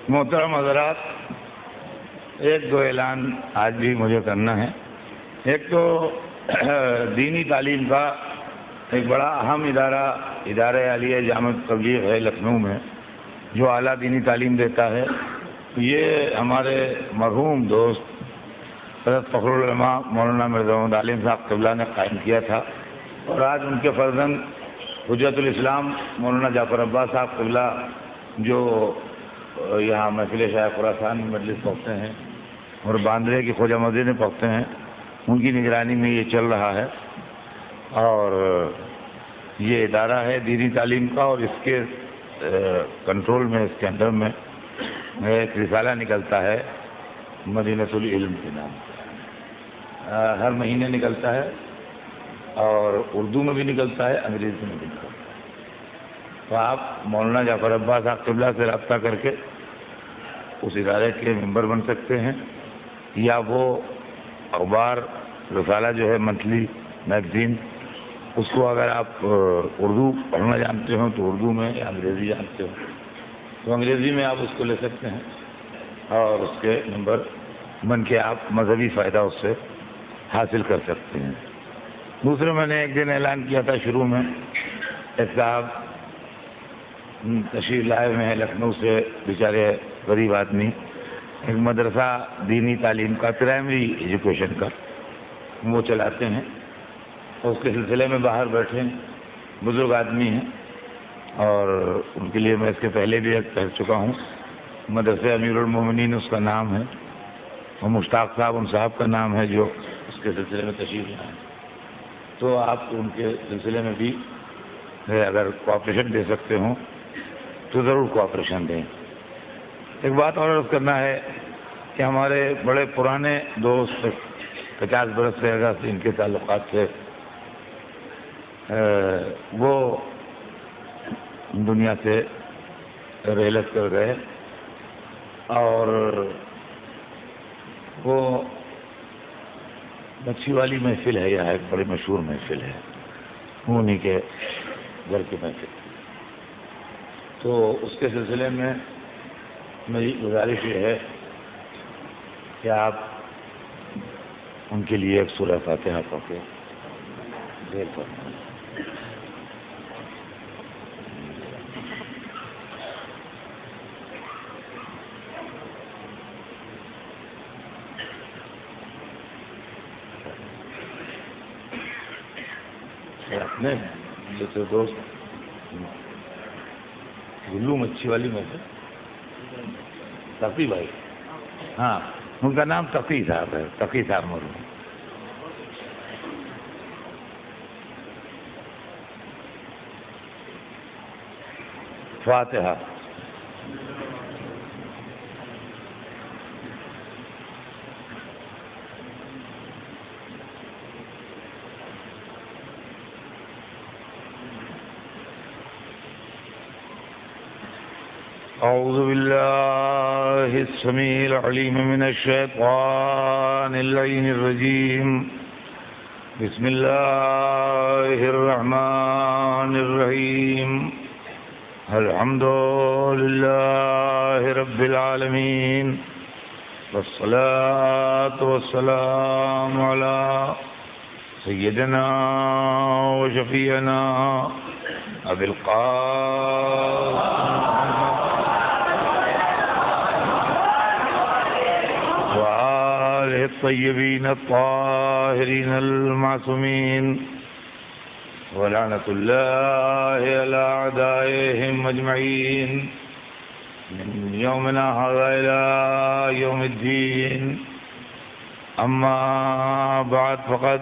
محترم حضرات، ایک دو اعلان آج بھی مجھے کرنا ہے۔ ایک تو دینی تعلیم کا ایک بڑا اہم ادارہ عالیہ جامع تبلیغ ہے لکھنؤ میں، جو اعلیٰ دینی تعلیم دیتا ہے۔ یہ ہمارے مرحوم دوست حضرت فخر العلماء مولانا مرزا محمد عالم صاحب قبلہ نے قائم کیا تھا، اور آج ان کے فرزند حجت الاسلام مولانا جعفر عباس صاحب قبلہ جو یہاں محفل شاہ خراسان میں مجلس پڑھتے ہیں اور باندرے کی خواجہ مسجد میں پڑھتے ہیں، ان کی نگرانی میں یہ چل رہا ہے۔ اور یہ ادارہ ہے دینی تعلیم کا، اور اس کے کنٹرول میں، اس کے انڈر میں ایک رسالہ نکلتا ہے مدینۃ العلم کے نام سے، ہر مہینے نکلتا ہے، اور اردو میں بھی نکلتا ہے، انگریزی میں بھی نکلتا ہے۔ تو آپ مولانا جعفر عباس صاحب قبلہ سے رابطہ کر کے اس ادارے کے ممبر بن سکتے ہیں، یا وہ اخبار رسالہ جو ہے منتھلی میگزین، اس کو اگر آپ اردو پڑھنا جانتے ہو تو اردو میں، یا انگریزی جانتے ہو تو انگریزی میں آپ اس کو لے سکتے ہیں، اور اس کے ممبر بن کے آپ مذہبی فائدہ اس سے حاصل کر سکتے ہیں۔ دوسرے، میں نے ایک دن اعلان کیا تھا شروع میں، ایک صاحب تشریف لائے ہوئے ہیں لکھنؤ سے، بیچارے غریب آدمی، ایک مدرسہ دینی تعلیم کا، پرائمری ایجوکیشن کا وہ چلاتے ہیں، اور اس کے سلسلے میں باہر بیٹھے ہیں، بزرگ آدمی ہیں، اور ان کے لیے میں اس کے پہلے بھی ایک کہہ چکا ہوں، مدرسہ امیر المومنین اس کا نام ہے، اور مشتاق صاحب ان صاحب کا نام ہے جو اس کے سلسلے میں تشریف لائے ہیں۔ تو آپ ان کے سلسلے میں بھی اگر کوآپریشن دے سکتے ہوں تو ضرور کوآپریشن دیں۔ ایک بات اور عرض کرنا ہے کہ ہمارے بڑے پرانے دوست 50 برس سے زیادہ سے ان کے تعلقات تھے، وہ دنیا سے رحلت کر گئے، اور وہ مچھی والی محفل ہے، یہاں ایک بڑی مشہور محفل ہے، انہی کے گھر کی محفل، تو اس کے سلسلے میں میری گزارش یہ ہے کہ آپ ان کے لیے ایک سورہ فاتحہ پڑھ کے دیر فرمائیں۔ اپنے جیسے دوست گلو مچھی والی میں سے تقی بھائی، ہاں ان کا نام تقی صاحب ہے، تقی صاحب مرحوم۔ فاتحہ۔ أعوذ بالله السميع العليم من الشيطان اللعين الرجيم، بسم الله الرحمن الرحيم، الحمد لله رب العالمين، والصلاة والسلام على سيدنا وشفيعنا أبي القاسم وآله الطيبين الطاهرين المعصومين، ولعنة الله على أعدائهم أجمعين من يومنا هذا إلى يوم الدين. أما بعد، فقد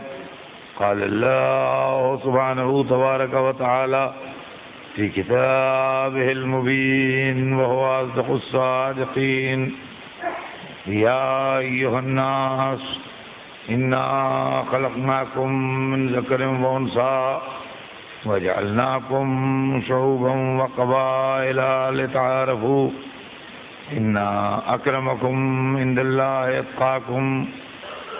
قال الله سبحانه تبارك وتعالى في كتابه المبين وهو أصدق الصادقين: يا أيها الناس إنا خلقناكم من ذكر وأنثى وجعلناكم شعوبا وقبائل لتعارفوا إن أكرمكم عند الله أتقاكم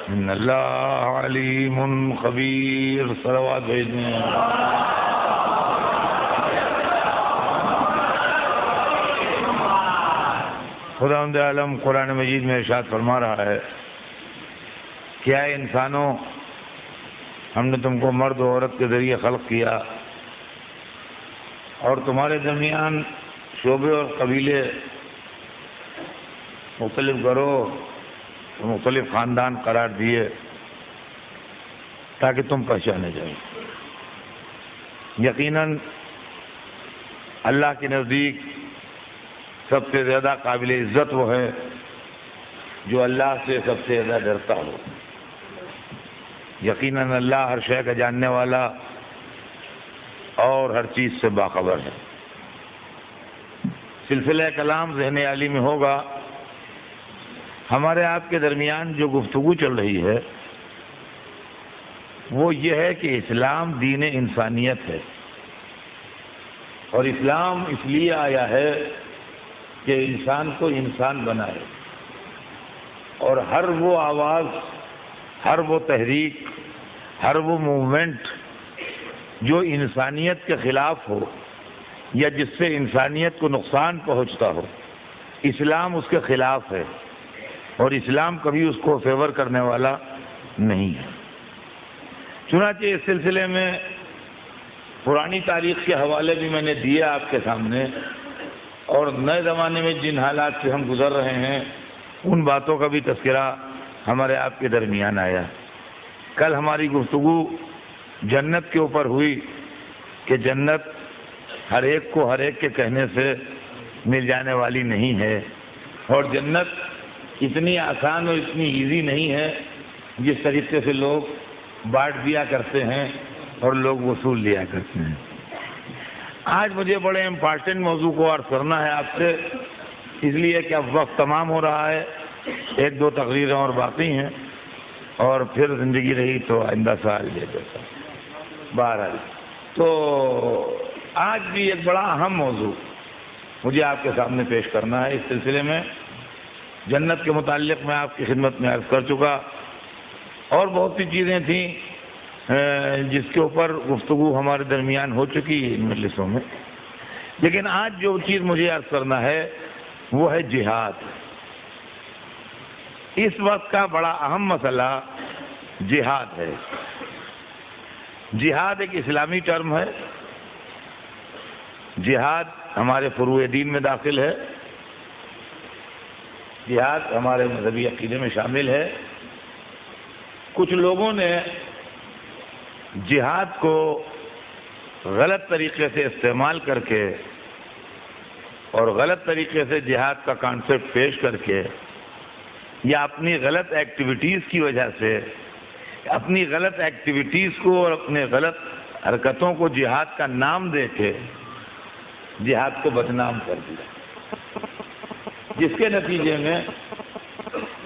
إن الله عليم خبير۔ صلوات بھیجنے ہیں۔ خداوند عالم قرآن مجید میں ارشاد فرما رہا ہے کہ اے انسانوں، ہم نے تم کو مرد و عورت کے ذریعے خلق کیا اور تمہارے درمیان شعبے اور قبیلے مختلف گروہ مختلف خاندان قرار دیے تاکہ تم پہچانے جاؤ۔ یقیناً اللہ کے نزدیک سب سے زیادہ قابل عزت وہ ہے جو اللہ سے سب سے زیادہ ڈرتا ہو۔ یقیناً اللہ ہر شے کا جاننے والا اور ہر چیز سے باخبر ہے۔ سلسلہ کلام ذہن عالی میں ہوگا۔ ہمارے آپ کے درمیان جو گفتگو چل رہی ہے وہ یہ ہے کہ اسلام دین انسانیت ہے، اور اسلام اس لیے آیا ہے کہ انسان کو انسان بنائے، اور ہر وہ آواز، ہر وہ تحریک، ہر وہ موومنٹ جو انسانیت کے خلاف ہو یا جس سے انسانیت کو نقصان پہنچتا ہو، اسلام اس کے خلاف ہے، اور اسلام کبھی اس کو فیور کرنے والا نہیں ہے۔ چنانچہ اس سلسلے میں پرانی تاریخ کے حوالے بھی میں نے دیے آپ کے سامنے، اور نئے زمانے میں جن حالات سے ہم گزر رہے ہیں ان باتوں کا بھی تذکرہ ہمارے آپ کے درمیان آیا۔ کل ہماری گفتگو جنت کے اوپر ہوئی کہ جنت ہر ایک کو ہر ایک کے کہنے سے مل جانے والی نہیں ہے، اور جنت اتنی آسان اور اتنی ایزی نہیں ہے جس طریقے سے لوگ بانٹ دیا کرتے ہیں اور لوگ وصول لیا کرتے ہیں۔ آج مجھے بڑے امپارٹنٹ موضوع کو عرض کرنا ہے آپ سے، اس لیے کہ اب وقت تمام ہو رہا ہے، ایک دو تقریریں اور باقی ہیں، اور پھر زندگی رہی تو آئندہ سال لے جیسا بہرحال۔ تو آج بھی ایک بڑا اہم موضوع مجھے آپ کے سامنے پیش کرنا ہے۔ اس سلسلے میں جنت کے متعلق میں آپ کی خدمت میں عرض کر چکا، اور بہت سی چیزیں تھیں جس کے اوپر گفتگو ہمارے درمیان ہو چکی ہے ان مجلسوں میں، لیکن آج جو چیز مجھے عرض کرنا ہے وہ ہے جہاد۔ اس وقت کا بڑا اہم مسئلہ جہاد ہے۔ جہاد ایک اسلامی ٹرم ہے، جہاد ہمارے فروع دین میں داخل ہے، جہاد ہمارے مذہبی عقیدے میں شامل ہے۔ کچھ لوگوں نے جہاد کو غلط طریقے سے استعمال کر کے اور غلط طریقے سے جہاد کا کانسیپٹ پیش کر کے، یا اپنی غلط ایکٹیویٹیز کی وجہ سے، اپنی غلط ایکٹیویٹیز کو اور اپنے غلط حرکتوں کو جہاد کا نام دے کے جہاد کو بدنام کر دیا، جس کے نتیجے میں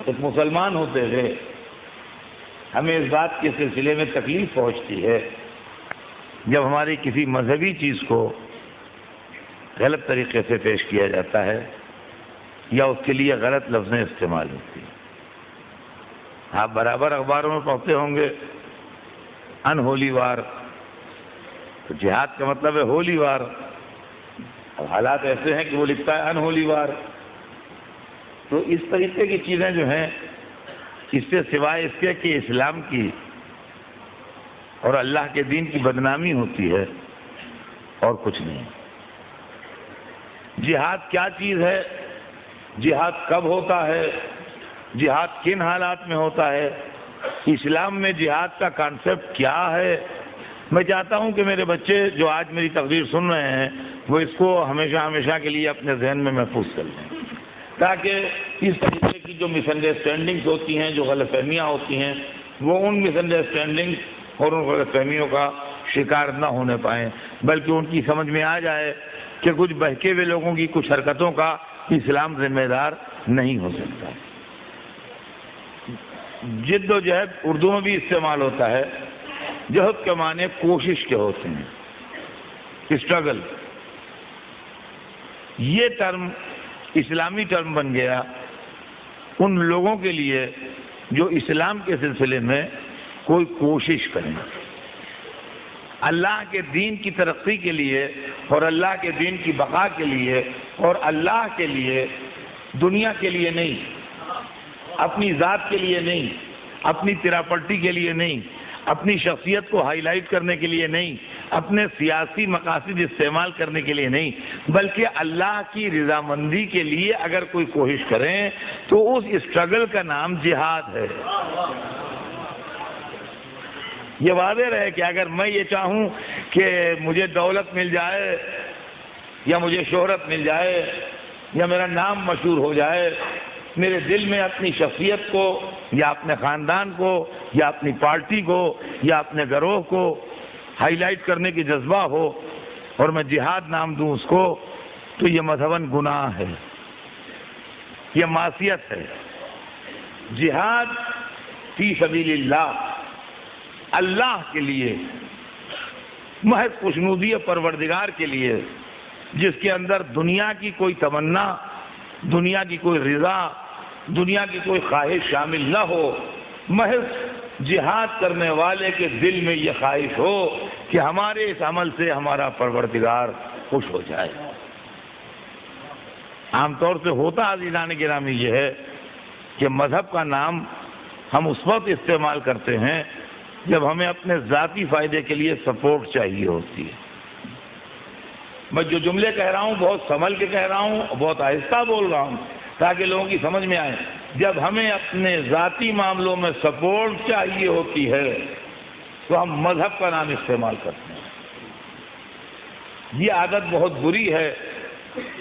ایک مسلمان ہوتے ہوئے ہمیں اس بات کے سلسلے میں تکلیف پہنچتی ہے جب ہماری کسی مذہبی چیز کو غلط طریقے سے پیش کیا جاتا ہے یا اس کے لیے غلط لفظیں استعمال ہوتی ہیں۔ آپ برابر اخباروں میں پڑھتے ہوں گے ان ہولی وار، تو جہاد کا مطلب ہے ہولی وار۔ اب حالات ایسے ہیں کہ وہ لکھتا ہے ان ہولی وار۔ تو اس طریقے کی چیزیں جو ہیں، اس سے سوائے اس کے کہ اسلام کی اور اللہ کے دین کی بدنامی ہوتی ہے اور کچھ نہیں۔ جہاد کیا چیز ہے؟ جہاد کب ہوتا ہے؟ جہاد کن حالات میں ہوتا ہے؟ اسلام میں جہاد کا کانسیپٹ کیا ہے؟ میں چاہتا ہوں کہ میرے بچے جو آج میری تقریر سن رہے ہیں وہ اس کو ہمیشہ ہمیشہ کے لیے اپنے ذہن میں محفوظ کر لیں، تاکہ اس طریقے کی جو مس انڈرسٹینڈنگز ہوتی ہیں، جو غلط فہمیاں ہوتی ہیں، وہ ان مس انڈرسٹینڈنگز اور ان غلط فہمیوں کا شکار نہ ہونے پائیں، بلکہ ان کی سمجھ میں آ جائے کہ کچھ بہکے ہوئے لوگوں کی کچھ حرکتوں کا اسلام ذمہ دار نہیں ہو سکتا۔ جد و جہد اردو میں بھی استعمال ہوتا ہے۔ جہد کے معنی کوشش کے ہوتے ہیں، اسٹرگل۔ یہ ٹرم اسلامی ٹرم بن گیا ان لوگوں کے لیے جو اسلام کے سلسلے میں کوئی کوشش کریں، اللہ کے دین کی ترقی کے لیے اور اللہ کے دین کی بقا کے لیے اور اللہ کے لیے دنیا کے لیے نہیں، اپنی ذات کے لیے نہیں، اپنی تراپلٹی کے لیے نہیں، اپنی شخصیت کو ہائی لائٹ کرنے کے لیے نہیں، اپنے سیاسی مقاصد استعمال کرنے کے لیے نہیں، بلکہ اللہ کی رضامندی کے لیے اگر کوئی کوشش کریں تو اس اسٹرگل کا نام جہاد ہے۔ یہ واضح رہے کہ اگر میں یہ چاہوں کہ مجھے دولت مل جائے یا مجھے شہرت مل جائے یا میرا نام مشہور ہو جائے، میرے دل میں اپنی شخصیت کو یا اپنے خاندان کو یا اپنی پارٹی کو یا اپنے گروہ کو ہائی لائٹ کرنے کی جذبہ ہو اور میں جہاد نام دوں اس کو، تو یہ مذہباً گناہ ہے، یہ معصیت ہے۔ جہاد فی سبیل اللہ، اللہ کے لیے، محض خوشنودی پروردگار کے لیے، جس کے اندر دنیا کی کوئی تمنا، دنیا کی کوئی رضا، دنیا کی کوئی خواہش شامل نہ ہو، محض جہاد کرنے والے کے دل میں یہ خواہش ہو کہ ہمارے اس عمل سے ہمارا پروردگار خوش ہو جائے۔ عام طور سے ہوتا عزیزان گرامی یہ ہے کہ مذہب کا نام ہم اس وقت استعمال کرتے ہیں جب ہمیں اپنے ذاتی فائدے کے لیے سپورٹ چاہیے ہوتی ہے۔ میں جو جملے کہہ رہا ہوں بہت سنبھل کے کہہ رہا ہوں، بہت آہستہ بول رہا ہوں تاکہ لوگوں کی سمجھ میں آئے۔ جب ہمیں اپنے ذاتی معاملوں میں سپورٹ چاہیے ہوتی ہے تو ہم مذہب کا نام استعمال کرتے ہیں۔ یہ عادت بہت بری ہے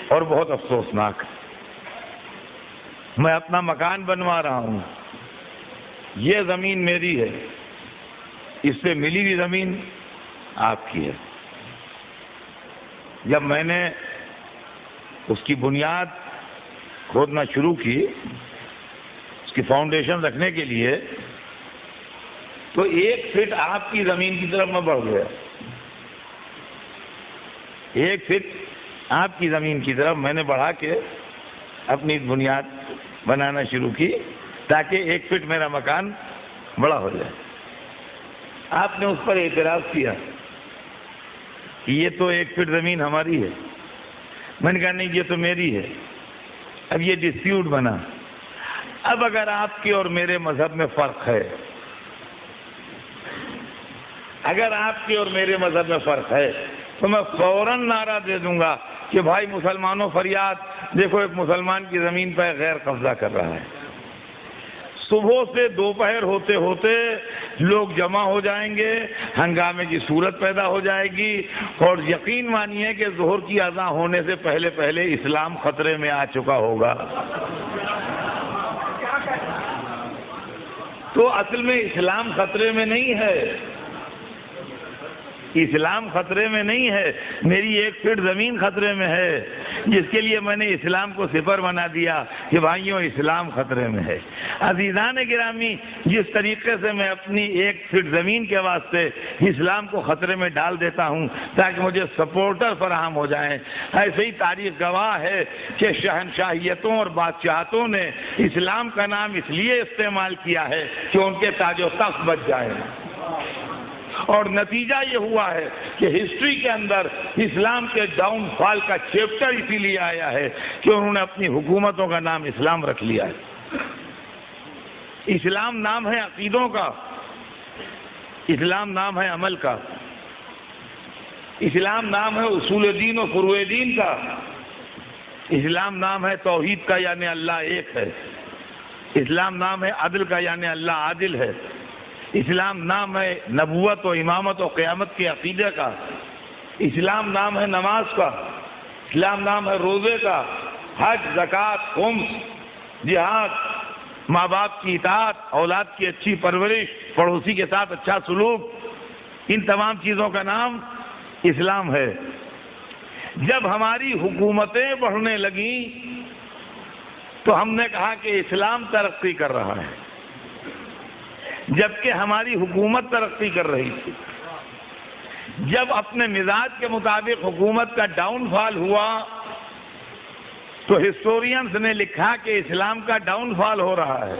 اور بہت افسوسناک ہے۔ میں اپنا مکان بنوا رہا ہوں، یہ زمین میری ہے، اس سے ملی ہوئی زمین آپ کی ہے۔ جب میں نے اس کی بنیاد کھودنا شروع کی، اس کی فاؤنڈیشن رکھنے کے لیے، تو 1 فٹ آپ کی زمین کی طرف میں بڑھ گیا، 1 فٹ آپ کی زمین کی طرف میں نے بڑھا کے اپنی بنیاد بنانا شروع کی تاکہ 1 فٹ میرا مکان بڑا ہو جائے۔ آپ نے اس پر اعتراض کیا کہ یہ تو 1 فٹ زمین ہماری ہے۔ میں نے کہا نہیں، یہ تو میری ہے۔ اب یہ ڈسپیوٹ بنا۔ اب اگر آپ کے اور میرے مذہب میں فرق ہے، اگر آپ کے اور میرے مذہب میں فرق ہے تو میں فوراً نعرہ دے دوں گا کہ بھائی مسلمانوں فریاد، دیکھو ایک مسلمان کی زمین پر غیر قبضہ کر رہا ہے۔ صبح سے دوپہر ہوتے ہوتے لوگ جمع ہو جائیں گے، ہنگامے کی صورت پیدا ہو جائے گی، اور یقین مانیے کہ ظہر کی اذان ہونے سے پہلے پہلے اسلام خطرے میں آ چکا ہوگا۔ تو اصل میں اسلام خطرے میں نہیں ہے، اسلام خطرے میں نہیں ہے، میری 1 فٹ زمین خطرے میں ہے، جس کے لیے میں نے اسلام کو صفر بنا دیا کہ بھائیوں اسلام خطرے میں ہے۔ عزیزان گرامی، جس طریقے سے میں اپنی 1 فٹ زمین کے واسطے اسلام کو خطرے میں ڈال دیتا ہوں تاکہ مجھے سپورٹر فراہم ہو جائیں، ایسے ہی تاریخ گواہ ہے کہ شہنشاہیتوں اور بادشاہتوں نے اسلام کا نام اس لیے استعمال کیا ہے کہ ان کے تاج و تخت بچ جائیں، اور نتیجہ یہ ہوا ہے کہ ہسٹری کے اندر اسلام کے ڈاؤن فال کا چیپٹر اسی لیے آیا ہے کہ انہوں نے اپنی حکومتوں کا نام اسلام رکھ لیا ہے۔ اسلام نام ہے عقیدوں کا، اسلام نام ہے عمل کا، اسلام نام ہے اصول دین و فروع دین کا، اسلام نام ہے توحید کا یعنی اللہ ایک ہے، اسلام نام ہے عدل کا یعنی اللہ عادل ہے، اسلام نام ہے نبوت و امامت و قیامت کے عقیدے کا، اسلام نام ہے نماز کا، اسلام نام ہے روزے کا، حج، زکوٰۃ، خمس، جہاد، ماں باپ کی اطاعت، اولاد کی اچھی پرورش، پڑوسی کے ساتھ اچھا سلوک، ان تمام چیزوں کا نام اسلام ہے۔ جب ہماری حکومتیں بڑھنے لگیں تو ہم نے کہا کہ اسلام ترقی کر رہا ہے، جبکہ ہماری حکومت ترقی کر رہی تھی۔ جب اپنے مزاج کے مطابق حکومت کا ڈاؤن فال ہوا تو ہسٹورینز نے لکھا کہ اسلام کا ڈاؤن فال ہو رہا ہے۔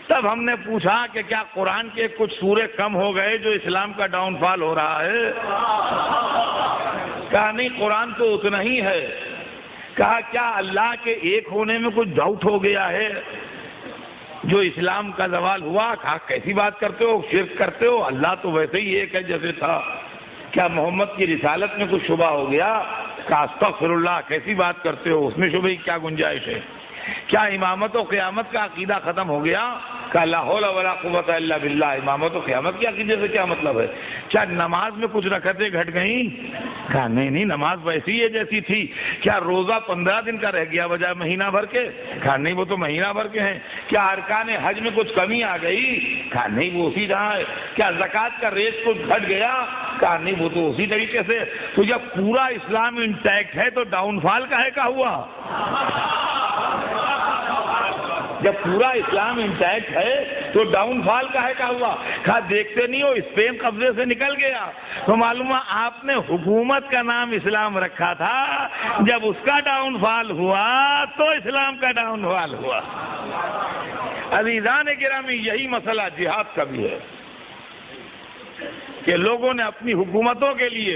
تب ہم نے پوچھا کہ کیا قرآن کے کچھ سورے کم ہو گئے جو اسلام کا ڈاؤن فال ہو رہا ہے؟ کہا نہیں، قرآن تو اتنا ہی ہے۔ کہا کیا اللہ کے ایک ہونے میں کچھ ڈاؤٹ ہو گیا ہے جو اسلام کا زوال ہوا؟ کہا کیسی بات کرتے ہو، شرک کرتے ہو، اللہ تو ویسے ہی ایک ہے جیسے تھا، کیا محمد کی رسالت میں کچھ شبہ ہو گیا؟ کہا استغفر اللہ، کیسی بات کرتے ہو، اس میں شبہ کی کیا گنجائش ہے؟ کیا امامت و قیامت کا عقیدہ ختم ہو گیا؟ کہا لا حول ولا قوت الا باللہ، امامت و قیامت کے عقیدے سے کیا مطلب ہے؟ کیا نماز میں کچھ رکعتیں گھٹ گئیں؟ کہا نہیں، نماز ویسی ہے جیسی تھی۔ کیا روزہ 15 دن کا رہ گیا بجائے مہینہ بھر کے؟ کہا نہیں، وہ تو مہینہ بھر کے ہیں۔ کیا ارکان حج میں کچھ کمی آ گئی؟ کہا نہیں، وہ اسی طرح ہے۔ کیا زکوٰۃ کا ریٹ کچھ گھٹ گیا؟ کہا نہیں، وہ تو اسی طریقے سے۔ تو جب پورا اسلام انٹیکٹ ہے تو ڈاؤن فال کاہے کا ہوا؟ جب پورا اسلام انٹیکٹ ہے تو ڈاؤن فال کاہے کا ہوا؟ کہا دیکھتے نہیں ہو اسپین قبضے سے نکل گیا، تو معلوم ہے آپ نے حکومت کا نام اسلام رکھا تھا، جب اس کا ڈاؤن فال ہوا تو اسلام کا ڈاؤن فال ہوا۔ عزیزان گرامی، یہی مسئلہ جہاد کا بھی ہے کہ لوگوں نے اپنی حکومتوں کے لیے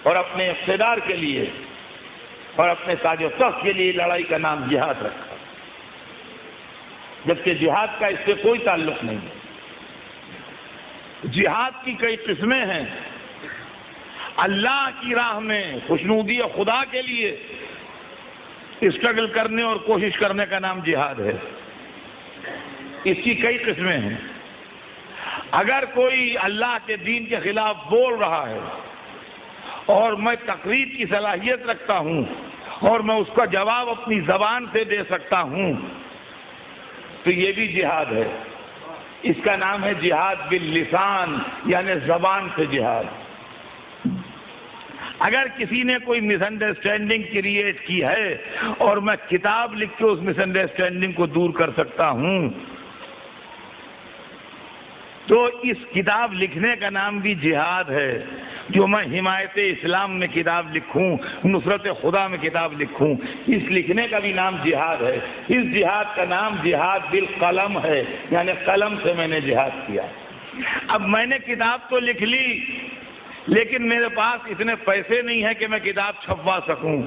اور اپنے اقتدار کے لیے اور اپنے تاج و تخت کے لیے لڑائی کا نام جہاد رکھا، جبکہ جہاد کا اس سے کوئی تعلق نہیں ہے۔ جہاد کی کئی قسمیں ہیں۔ اللہ کی راہ میں خوشنودی خدا کے لیے اسٹرگل کرنے اور کوشش کرنے کا نام جہاد ہے۔ اس کی کئی قسمیں ہیں۔ اگر کوئی اللہ کے دین کے خلاف بول رہا ہے اور میں تقریر کی صلاحیت رکھتا ہوں اور میں اس کا جواب اپنی زبان سے دے سکتا ہوں تو یہ بھی جہاد ہے۔ اس کا نام ہے جہاد باللسان، یعنی زبان سے جہاد۔ اگر کسی نے کوئی مس انڈرسٹینڈنگ کریٹ کی ہے اور میں کتاب لکھ کے اس مس انڈرسٹینڈنگ کو دور کر سکتا ہوں تو اس کتاب لکھنے کا نام بھی جہاد ہے۔ جو میں حمایت اسلام میں کتاب لکھوں، نصرت خدا میں کتاب لکھوں، اس لکھنے کا بھی نام جہاد ہے۔ اس جہاد کا نام جہاد بالقلم ہے، یعنی قلم سے میں نے جہاد کیا۔ اب میں نے کتاب تو لکھ لی لیکن میرے پاس اتنے پیسے نہیں ہیں کہ میں کتاب چھپوا سکوں۔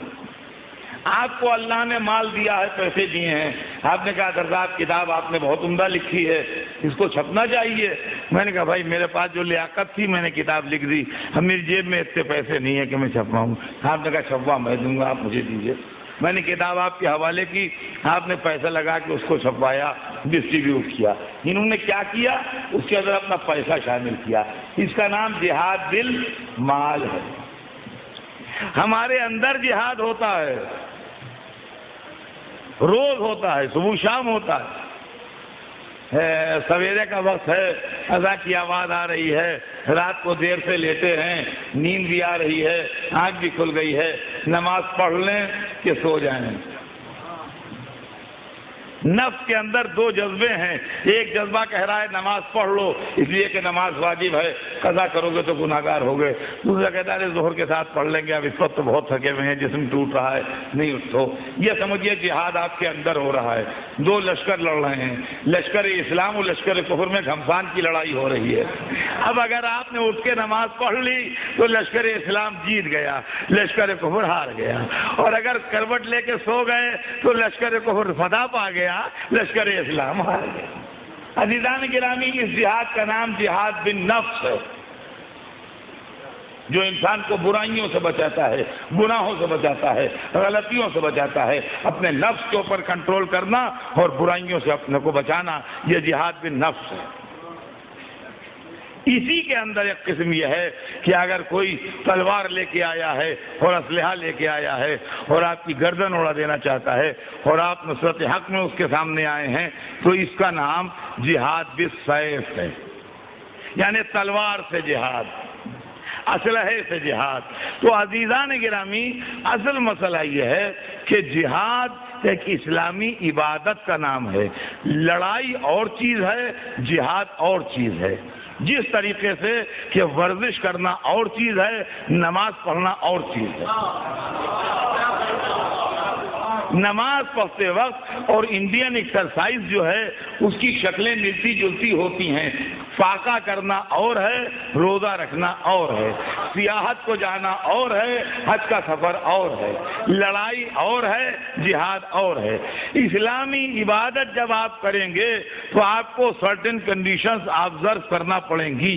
آپ کو اللہ نے مال دیا ہے، پیسے دیے ہیں، آپ نے کہا درزاد کتاب آپ نے بہت عمدہ لکھی ہے، اس کو چھپنا چاہیے۔ میں نے کہا بھائی میرے پاس جو لیاقت تھی میں نے کتاب لکھ دی، اب میری جیب میں اتنے پیسے نہیں ہیں کہ میں چھپواؤں۔ آپ نے کہا چھپوا میں دوں گا، آپ مجھے دیجیے۔ میں نے کتاب آپ کے حوالے کی، آپ نے پیسہ لگا کے اس کو چھپوایا، ڈسٹریبیوٹ کیا۔ انہوں نے کیا کیا؟ اس کے اندر اپنا پیسہ شامل کیا۔ اس کا نام جہاد بالمال ہے۔ ہمارے اندر جہاد ہوتا ہے، روز ہوتا ہے، صبح شام ہوتا ہے۔ سویرے کا وقت ہے، اذان کی آواز آ رہی ہے، رات کو دیر سے لیٹے ہیں، نیند بھی آ رہی ہے، آنکھ بھی کھل گئی ہے، نماز پڑھ لیں کہ سو جائیں۔ نفس کے اندر دو جذبے ہیں، ایک جذبہ کہہ رہا ہے نماز پڑھ لو اس لیے کہ نماز واجب ہے، قضا کرو گے تو گناہگار ہوگے۔ دوسرا کہتا ہے ظہر کے ساتھ پڑھ لیں گے، اب اس وقت تو بہت تھکے ہوئے ہیں، جسم ٹوٹ رہا ہے، نہیں اٹھو۔ یہ سمجھیے جہاد آپ کے اندر ہو رہا ہے، دو لشکر لڑ رہے ہیں، لشکر اسلام اور لشکر کفر میں گھمسان کی لڑائی ہو رہی ہے۔ اب اگر آپ نے اٹھ کے نماز پڑھ لی تو لشکر اسلام جیت گیا، لشکر کفر ہار گیا، اور اگر کروٹ لے کے سو گئے تو لشکر کفر فتح پا گیا، لشکر اسلام ہار گیا۔ عزیزان گرامی، اس جہاد کا نام جہاد بالنفس ہے، جو انسان کو برائیوں سے بچاتا ہے، گناہوں سے بچاتا ہے، غلطیوں سے بچاتا ہے۔ اپنے نفس کے اوپر کنٹرول کرنا اور برائیوں سے اپنے کو بچانا، یہ جہاد بالنفس ہے۔ اسی کے اندر ایک قسم یہ ہے کہ اگر کوئی تلوار لے کے آیا ہے اور اسلحہ لے کے آیا ہے اور آپ کی گردن اڑا دینا چاہتا ہے اور آپ نصرت حق میں اس کے سامنے آئے ہیں تو اس کا نام جہاد بالسیف ہے، یعنی تلوار سے جہاد، اسلحے سے جہاد۔ تو عزیزان گرامی، اصل مسئلہ یہ ہے کہ جہاد ایک اسلامی عبادت کا نام ہے، لڑائی اور چیز ہے، جہاد اور چیز ہے۔ جس طریقے سے کہ ورزش کرنا اور چیز ہے، نماز پڑھنا اور چیز ہے۔ نماز پڑھتے وقت اور انڈین ایکسرسائز جو ہے اس کی شکلیں ملتی جلتی ہوتی ہیں. فاقہ کرنا اور ہے، روزہ رکھنا اور ہے، سیاحت کو جانا اور ہے، حج کا سفر اور ہے، لڑائی اور ہے، جہاد اور ہے. اسلامی عبادت جب آپ کریں گے تو آپ کو سرٹن کنڈیشنز آبزرو کرنا پڑیں گی.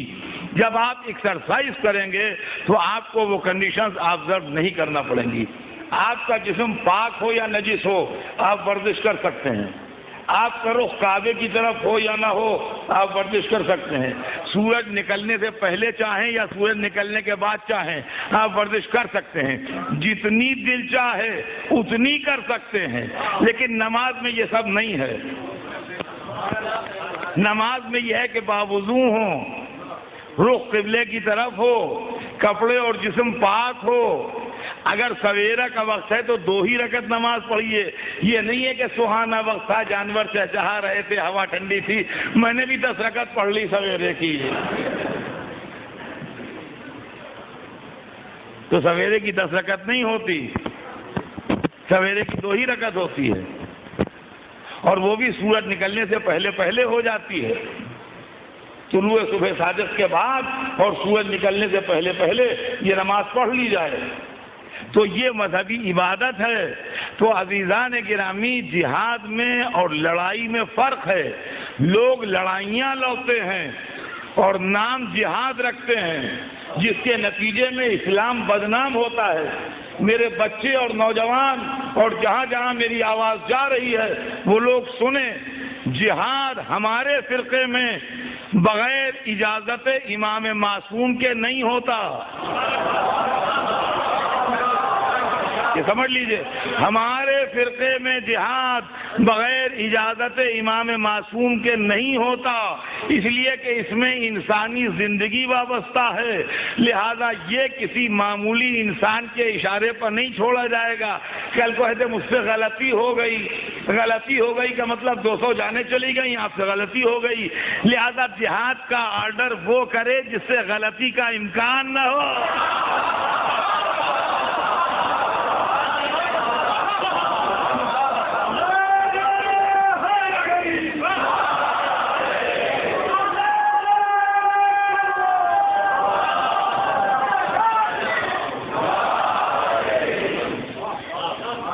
جب آپ ایکسرسائز کریں گے تو آپ کو وہ کنڈیشنز آبزرو نہیں کرنا پڑیں گی. آپ کا جسم پاک ہو یا نجس ہو آپ ورزش کر سکتے ہیں. آپ کا رخ کعبے کی طرف ہو یا نہ ہو آپ ورزش کر سکتے ہیں. سورج نکلنے سے پہلے چاہیں یا سورج نکلنے کے بعد چاہیں آپ ورزش کر سکتے ہیں. جتنی دل چاہے اتنی کر سکتے ہیں. لیکن نماز میں یہ سب نہیں ہے. نماز میں یہ ہے کہ باوضو ہوں، رخ قبلے کی طرف ہو، کپڑے اور جسم پاک ہو. اگر سویرہ کا وقت ہے تو 2 ہی رکعت نماز پڑھیے. یہ نہیں ہے کہ سہانا وقت تھا، جانور چہچہا رہے تھے، ہوا ٹھنڈی تھی، میں نے بھی 10 رکعت پڑھ لی سویرے کی. تو سویرے کی 10 رکعت نہیں ہوتی، سویرے کی 2 ہی رکعت ہوتی ہے، اور وہ بھی سورج نکلنے سے پہلے پہلے ہو جاتی ہے. طلوع صبح صادق کے بعد اور سورج نکلنے سے پہلے پہلے یہ نماز پڑھ لی جائے تو یہ مذہبی عبادت ہے. تو عزیزان گرامی، جہاد میں اور لڑائی میں فرق ہے. لوگ لڑائیاں لڑتے ہیں اور نام جہاد رکھتے ہیں، جس کے نتیجے میں اسلام بدنام ہوتا ہے. میرے بچے اور نوجوان اور جہاں جہاں میری آواز جا رہی ہے وہ لوگ سنیں، جہاد ہمارے فرقے میں بغیر اجازت امام معصوم کے نہیں ہوتا. یہ سمجھ لیجئے، ہمارے فرقے میں جہاد بغیر اجازت امام معصوم کے نہیں ہوتا، اس لیے کہ اس میں انسانی زندگی وابستہ ہے. لہذا یہ کسی معمولی انسان کے اشارے پر نہیں چھوڑا جائے گا. کل کو کہتے مجھ سے غلطی ہو گئی کا مطلب 200 جانے چلی گئی، آپ سے غلطی ہو گئی. لہذا جہاد کا آرڈر وہ کرے جس سے غلطی کا امکان نہ ہو.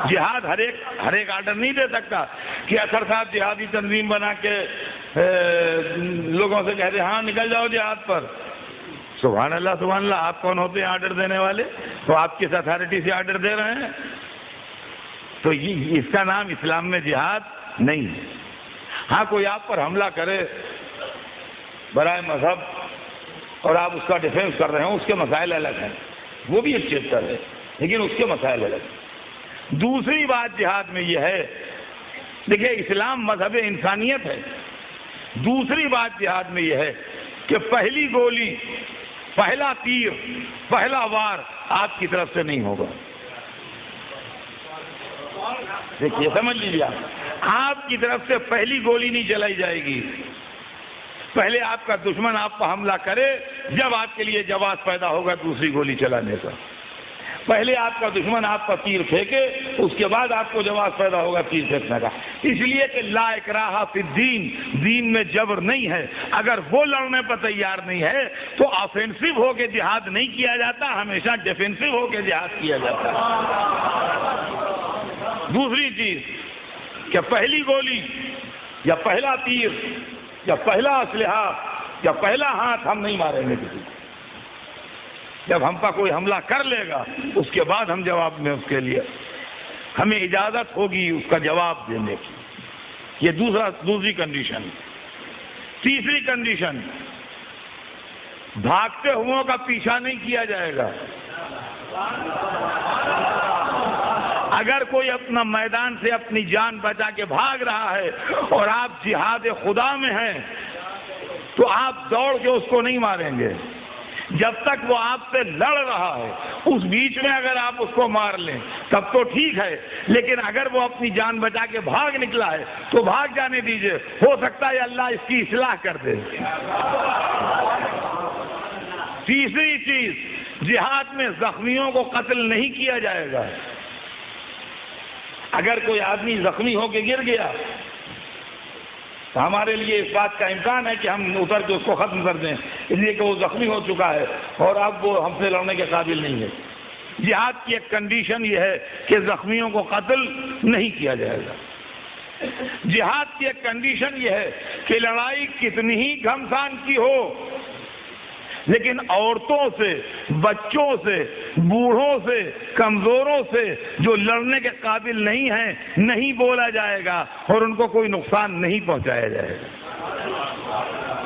جہاد ہر ایک آرڈر نہیں دے سکتا کہ اثر صاحب جہادی تنظیم بنا کے لوگوں سے کہتے ہیں ہاں نکل جاؤ جہاد پر. سبحان اللہ سبحان اللہ، آپ کون ہوتے ہیں آرڈر دینے والے؟ تو آپ کس اتھارٹی سے آرڈر دے رہے ہیں؟ تو اس کا نام اسلام میں جہاد نہیں ہے. ہاں کوئی آپ پر حملہ کرے برائے مذہب اور آپ اس کا ڈیفینس کر رہے ہیں، اس کے مسائل الگ ہیں، وہ بھی ایک چیپٹر ہے، لیکن اس کے مسائل الگ ہیں. دوسری بات جہاد میں یہ ہے، دیکھیں اسلام مذہب انسانیت ہے. دوسری بات جہاد میں یہ ہے کہ پہلی گولی، پہلا تیر، پہلا وار آپ کی طرف سے نہیں ہوگا. دیکھیے سمجھ لیجیے، آپ کی طرف سے پہلی گولی نہیں چلائی جائے گی. پہلے آپ کا دشمن آپ پر حملہ کرے، جب آپ کے لیے جواز پیدا ہوگا دوسری گولی چلانے کا. پہلے آپ کا دشمن آپ پر تیر پھینکے، اس کے بعد آپ کو جواز پیدا ہوگا تیر پھینکنے کا. اس لیے کہ لا اکراہ فی الدین، دین میں جبر نہیں ہے. اگر وہ لڑنے پر تیار نہیں ہے تو آفینسو ہو کے جہاد نہیں کیا جاتا، ہمیشہ ڈیفینسو ہو کے جہاد کیا جاتا ہے. دوسری چیز کہ پہلی گولی یا پہلا تیر یا پہلا اسلحہ یا پہلا ہاتھ ہم نہیں ماریں گے کسی کو. جب ہم پر کوئی حملہ کر لے گا اس کے بعد ہم جواب میں اس کے لیے ہمیں اجازت ہوگی اس کا جواب دینے کی. یہ دوسری کنڈیشن. تیسری کنڈیشن، بھاگتے ہوئوں کا پیچھا نہیں کیا جائے گا. اگر کوئی اپنا میدان سے اپنی جان بچا کے بھاگ رہا ہے اور آپ جہاد خدا میں ہیں تو آپ دوڑ کے اس کو نہیں ماریں گے. جب تک وہ آپ سے لڑ رہا ہے اس بیچ میں اگر آپ اس کو مار لیں تب تو ٹھیک ہے، لیکن اگر وہ اپنی جان بچا کے بھاگ نکلا ہے تو بھاگ جانے دیجئے، ہو سکتا ہے اللہ اس کی اصلاح کر دے. تیسری چیز، جہاد میں زخمیوں کو قتل نہیں کیا جائے گا. اگر کوئی آدمی زخمی ہو کے گر گیا تو ہمارے لیے اس بات کا امکان ہے کہ ہم اتر کے اس کو ختم کر دیں، اس لیے کہ وہ زخمی ہو چکا ہے اور اب وہ ہم سے لڑنے کے قابل نہیں ہے۔ جہاد کی ایک کنڈیشن یہ ہے کہ زخمیوں کو قتل نہیں کیا جائے گا۔ جہاد کی ایک کنڈیشن یہ ہے کہ لڑائی کتنی ہی گھمسان کی ہو لیکن عورتوں سے، بچوں سے، بوڑھوں سے، کمزوروں سے جو لڑنے کے قابل نہیں ہیں نہیں بولا جائے گا اور ان کو کوئی نقصان نہیں پہنچایا جائے گا۔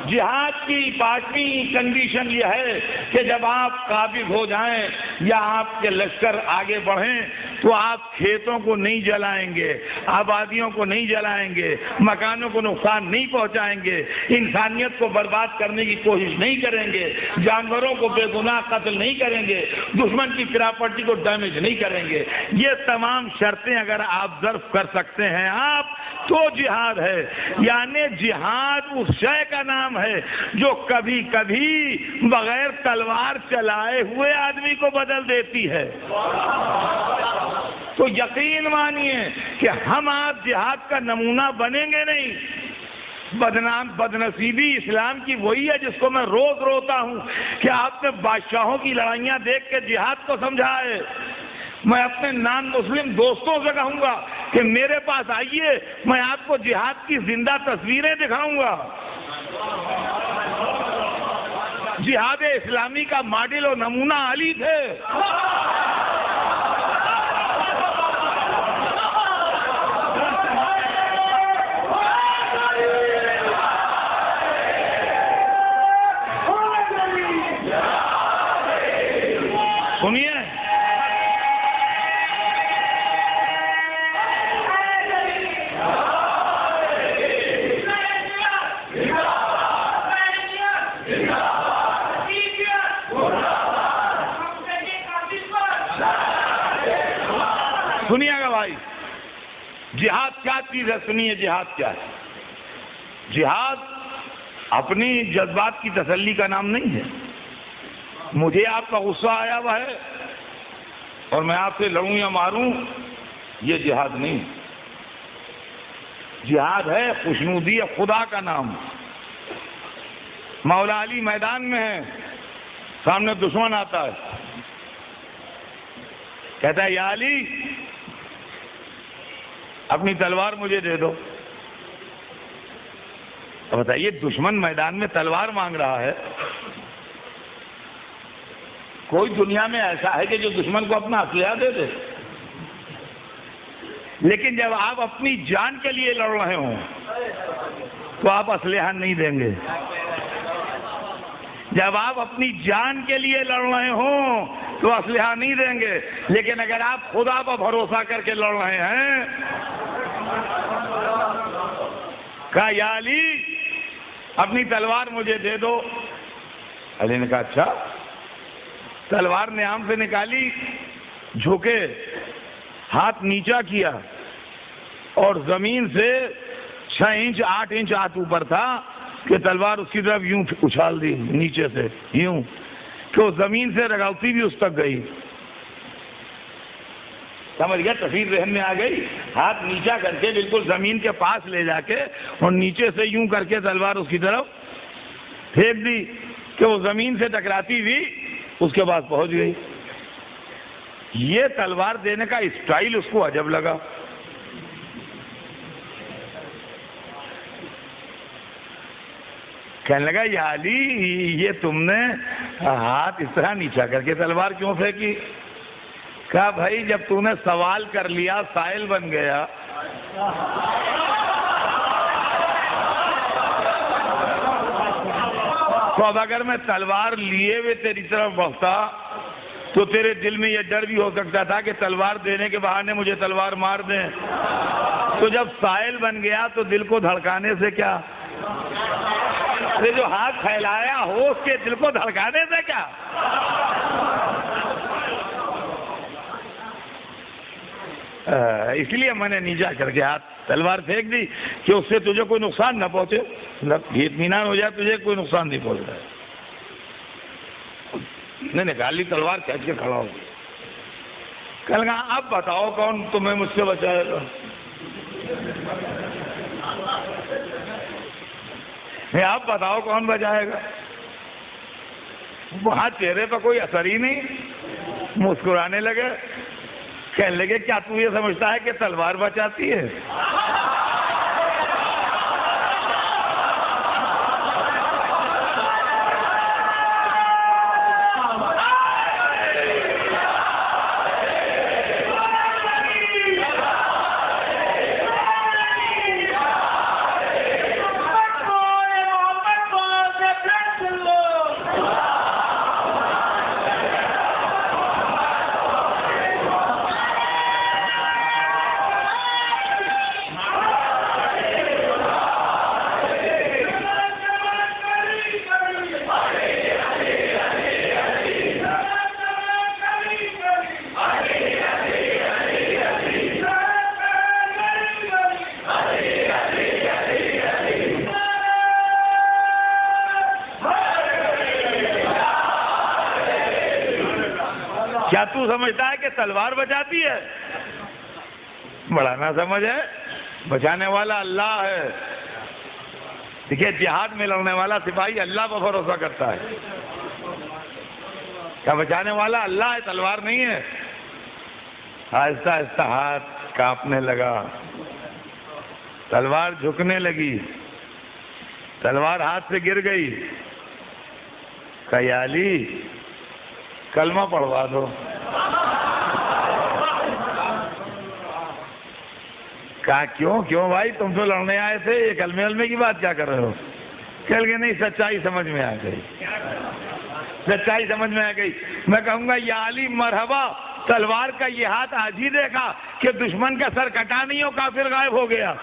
جہاد کی پانچویں کنڈیشن یہ ہے کہ جب آپ قابض ہو جائیں یا آپ کے لشکر آگے بڑھیں تو آپ کھیتوں کو نہیں جلائیں گے، آبادیوں کو نہیں جلائیں گے، مکانوں کو نقصان نہیں پہنچائیں گے، انسانیت کو برباد کرنے کی کوشش نہیں کریں گے، جانوروں کو بے گناہ قتل نہیں کریں گے، دشمن کی پراپرٹی کو ڈیمیج نہیں کریں گے۔ یہ تمام شرطیں اگر آپ ظرف کر سکتے ہیں آپ تو جہاد ہے۔ یعنی جہاد اس شے کا نام ہے جو کبھی کبھی بغیر تلوار چلائے ہوئے آدمی کو بدل دیتی ہے۔ تو یقین مانیے کہ ہم آپ جہاد کا نمونہ بنیں گے نہیں۔ بدنصیبی اسلام کی وہی ہے جس کو میں روز روتا ہوں کہ آپ نے بادشاہوں کی لڑائیاں دیکھ کے جہاد کو سمجھا ہے۔ میں اپنے نان مسلم دوستوں سے کہوں گا کہ میرے پاس آئیے، میں آپ کو جہاد کی زندہ تصویریں دکھاؤں گا۔ جہاد اسلامی کا ماڈل و نمونہ علی تھے۔ سنیے، سنیے گا بھائی، جہاد کیا چیز ہے؟ سنیے جہاد کیا ہے۔ جہاد اپنی جذبات کی تسلی کا نام نہیں ہے۔ مجھے آپ کا غصہ آیا ہوا ہے اور میں آپ سے لڑوں یا ماروں، یہ جہاد نہیں۔ جہاد ہے خوشنودی خدا کا نام۔ مولا علی میدان میں ہے، سامنے دشمن آتا ہے، کہتا ہے یا علی اپنی تلوار مجھے دے دو۔ اب بتائیے دشمن میدان میں تلوار مانگ رہا ہے، کوئی دنیا میں ایسا ہے کہ جو دشمن کو اپنا اسلحہ دے دے؟ لیکن جب آپ اپنی جان کے لیے لڑ رہے ہوں تو آپ اسلحہ نہیں دیں گے۔ جب آپ اپنی جان کے لیے لڑ رہے ہوں تو اسلحہ نہیں دیں گے، لیکن اگر آپ خدا پر بھروسہ کر کے لڑ رہے ہیں، کہا یا علی اپنی تلوار مجھے دے دو۔ علی نے کہا اچھا۔ تلوار نیام سے نکالی، جھکے، ہاتھ نیچا کیا اور زمین سے 6 انچ 8 انچ ہاتھ اوپر تھا کہ تلوار اس کی طرف یوں اچھال دی نیچے سے، یوں کہ وہ زمین سے رگاوتی بھی اس تک گئی۔ سمجھ گیا؟ تصویر ذہن میں آ گئی۔ ہاتھ نیچا کر کے بالکل زمین کے پاس لے جا کے اور نیچے سے یوں کر کے تلوار اس کی طرف پھینک دی کہ وہ زمین سے ٹکراتی ہوئی اس کے پاس پہنچ گئی۔ یہ تلوار دینے کا اسٹائل اس کو عجب لگا۔ کہنے لگا یا علی یہ تم نے ہاتھ اس طرح نیچا کر کے تلوار کیوں پھینکی؟ کہا بھائی جب تو نے سوال کر لیا، سائل بن گیا، تو اب اگر میں تلوار لیے ہوئے تیری طرف بڑھتا تو تیرے دل میں یہ ڈر بھی ہو سکتا تھا کہ تلوار دینے کے بہانے مجھے تلوار مار دیں۔ تو جب سائل بن گیا تو دل کو دھڑکانے سے کیا، جو ہاتھ پھیلایا ہو اس کے دل کو دھڑکانے سے کیا؟ اس لیے میں نے نیچا کر کے ہاتھ تلوار پھینک دی کہ اس سے تجھے کوئی نقصان نہ پہنچے، یہ اطمینان ہو جائے تجھے کوئی نقصان نہیں پہنچ رہا ہے۔ نے نکال لی تلوار، کھینچ کے کھڑا ہو گیا۔ کہنے لگا اب بتاؤ کون تمہیں مجھ سے بچائے گا؟ آپ بتاؤ کون بچائے گا؟ وہاں چہرے پہ کوئی اثر ہی نہیں، مسکرانے لگے، کہنے لگے کیا تو یہ سمجھتا ہے کہ تلوار بچاتی ہے؟ کیا تو سمجھتا ہے کہ تلوار بچاتی ہے؟ بڑا نہ سمجھ ہے، بچانے والا اللہ ہے۔ دیکھیے جہاد میں لڑنے والا سپاہی اللہ پر بھروسہ کرتا ہے، کیا بچانے والا اللہ ہے، تلوار نہیں ہے۔ آہستہ آہستہ ہاتھ کانپنے لگا، تلوار جھکنے لگی، تلوار ہاتھ سے گر گئی۔ کہا یا علی کلمہ پڑھوا دو۔ کہا کیوں بھائی، تم تو لڑنے آئے تھے، یہ کلمے علمے کی بات کیا کر رہے ہو؟ کہہ لگے نہیں، سچائی سمجھ میں آ گئی، سچائی سمجھ میں آ گئی۔ میں کہوں گا یا علی مرحبا، تلوار کا یہ ہاتھ آج ہی دیکھا کہ دشمن کا سر کٹا نہیں ہو، کافر غائب ہو گیا۔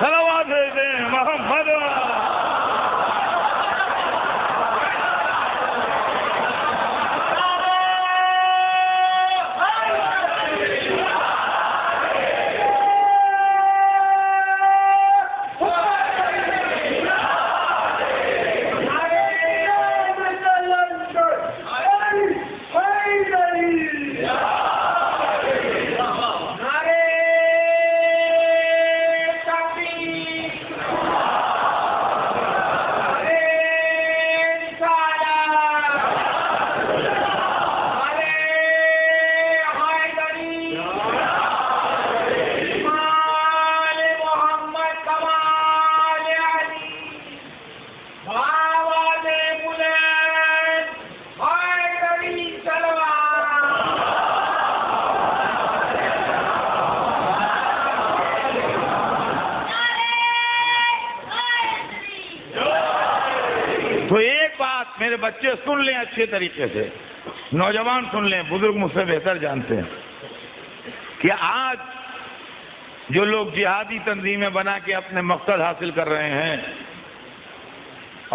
صلوات دیں محمد۔ تو ایک بات میرے بچے سن لیں اچھے طریقے سے، نوجوان سن لیں، بزرگ مجھ سے بہتر جانتے ہیں کہ آج جو لوگ جہادی تنظیمیں بنا کے اپنے مقصد حاصل کر رہے ہیں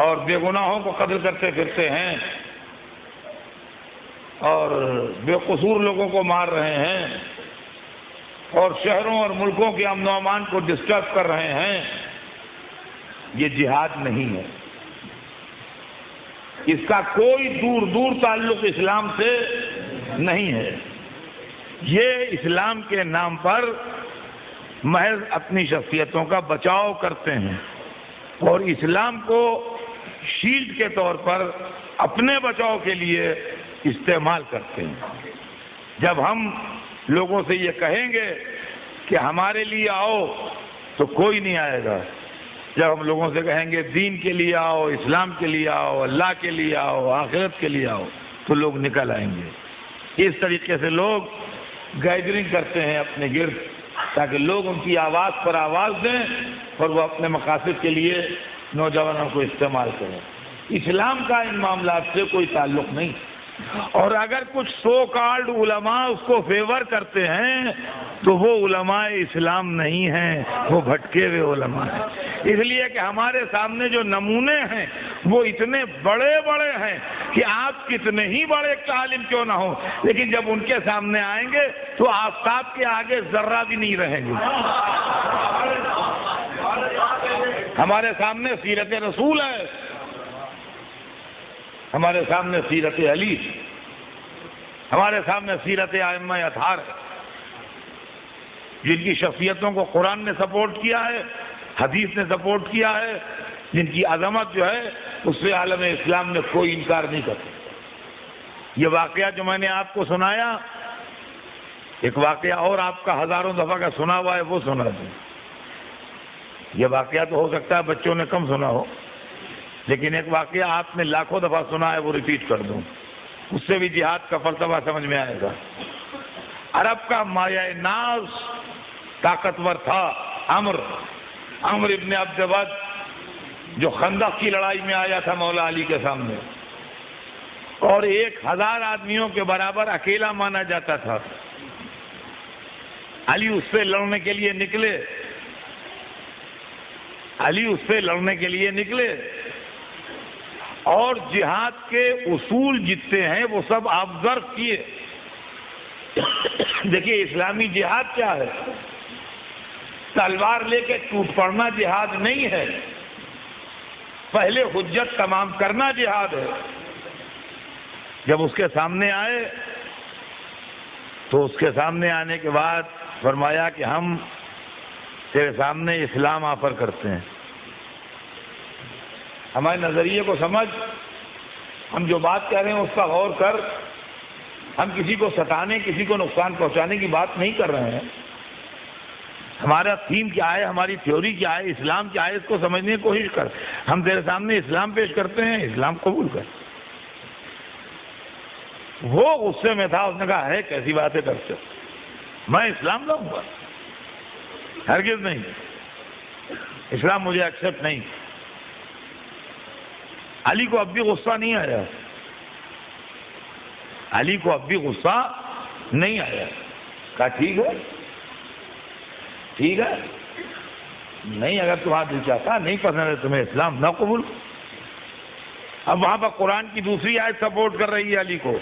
اور بے گناہوں کو قتل کرتے پھرتے ہیں اور بے قصور لوگوں کو مار رہے ہیں اور شہروں اور ملکوں کے امن و امان کو ڈسٹرب کر رہے ہیں، یہ جہاد نہیں ہے۔ اس کا کوئی دور دور تعلق اسلام سے نہیں ہے۔ یہ اسلام کے نام پر محض اپنی شخصیتوں کا بچاؤ کرتے ہیں اور اسلام کو شیلڈ کے طور پر اپنے بچاؤ کے لیے استعمال کرتے ہیں۔ جب ہم لوگوں سے یہ کہیں گے کہ ہمارے لیے آؤ تو کوئی نہیں آئے گا۔ جب ہم لوگوں سے کہیں گے دین کے لیے آؤ، اسلام کے لیے آؤ، اللہ کے لیے آؤ، آخرت کے لیے آؤ، تو لوگ نکل آئیں گے۔ اس طریقے سے لوگ گیدرنگ کرتے ہیں اپنے گرد تاکہ لوگ ان کی آواز پر آواز دیں اور وہ اپنے مقاصد کے لیے نوجوانوں کو استعمال کریں۔ اسلام کا ان معاملات سے کوئی تعلق نہیں، اور اگر کچھ سو کالڈ علماء اس کو فیور کرتے ہیں تو وہ علماء اسلام نہیں ہیں، وہ بھٹکے ہوئے علماء ہیں۔ اس لیے کہ ہمارے سامنے جو نمونے ہیں وہ اتنے بڑے بڑے ہیں کہ آپ کتنے ہی بڑے عالم کیوں نہ ہو، لیکن جب ان کے سامنے آئیں گے تو آفتاب کے آگے ذرہ بھی نہیں رہیں گے۔ ہمارے سامنے سیرت رسول ہے، ہمارے سامنے سیرت علی، ہمارے سامنے سیرت ائمہ اطہار ہے، جن کی شخصیتوں کو قرآن نے سپورٹ کیا ہے، حدیث نے سپورٹ کیا ہے، جن کی عظمت جو ہے اس سے عالم اسلام نے کوئی انکار نہیں کرتا۔ یہ واقعہ جو میں نے آپ کو سنایا، ایک واقعہ اور آپ کا ہزاروں دفعہ کا سنا ہوا ہے، وہ سنا دوں۔ یہ واقعہ تو ہو سکتا ہے بچوں نے کم سنا ہو، لیکن ایک واقعہ آپ نے لاکھوں دفعہ سنا ہے، وہ ریپیٹ کر دوں، اس سے بھی جہاد کا فلسفہ سمجھ میں آئے گا۔ عرب کا مایہ ناز طاقتور تھا عمر ابن عبد ود، جو خندق کی لڑائی میں آیا تھا مولا علی کے سامنے، اور 1000 آدمیوں کے برابر اکیلا مانا جاتا تھا۔ علی اس سے لڑنے کے لیے نکلے، اور جہاد کے اصول جتنے ہیں وہ سب آبزرو کیے۔ دیکھیے اسلامی جہاد کیا ہے؟ تلوار لے کے ٹوٹ پڑنا جہاد نہیں ہے، پہلے حجت تمام کرنا جہاد ہے۔ جب اس کے سامنے آئے تو اس کے سامنے آنے کے بعد فرمایا کہ ہم تیرے سامنے اسلام آفر کرتے ہیں، ہمارے نظریے کو سمجھ، ہم جو بات کہہ رہے ہیں اس کا غور کر، ہم کسی کو ستانے، کسی کو نقصان پہنچانے کی بات نہیں کر رہے ہیں۔ ہمارا تھیم کیا ہے، ہماری تھیوری کیا ہے، اسلام کیا ہے، اس کو سمجھنے کی کوشش کر۔ ہم تیرے سامنے اسلام پیش کرتے ہیں، اسلام قبول کر۔ وہ غصے میں تھا، اس نے کہا ہے کیسی باتیں کرتے ہو، میں اسلام لاؤں گا؟ ہرگز نہیں، اسلام مجھے ایکسپٹ نہیں۔ علی کو اب بھی غصہ نہیں آیا، کہا ٹھیک ہے، نہیں اگر تمہارا دل چاہتا نہیں پسند ہے تمہیں اسلام، نہ قبول۔ اب وہاں پر قرآن کی دوسری آیت سپورٹ کر رہی ہے علی کو،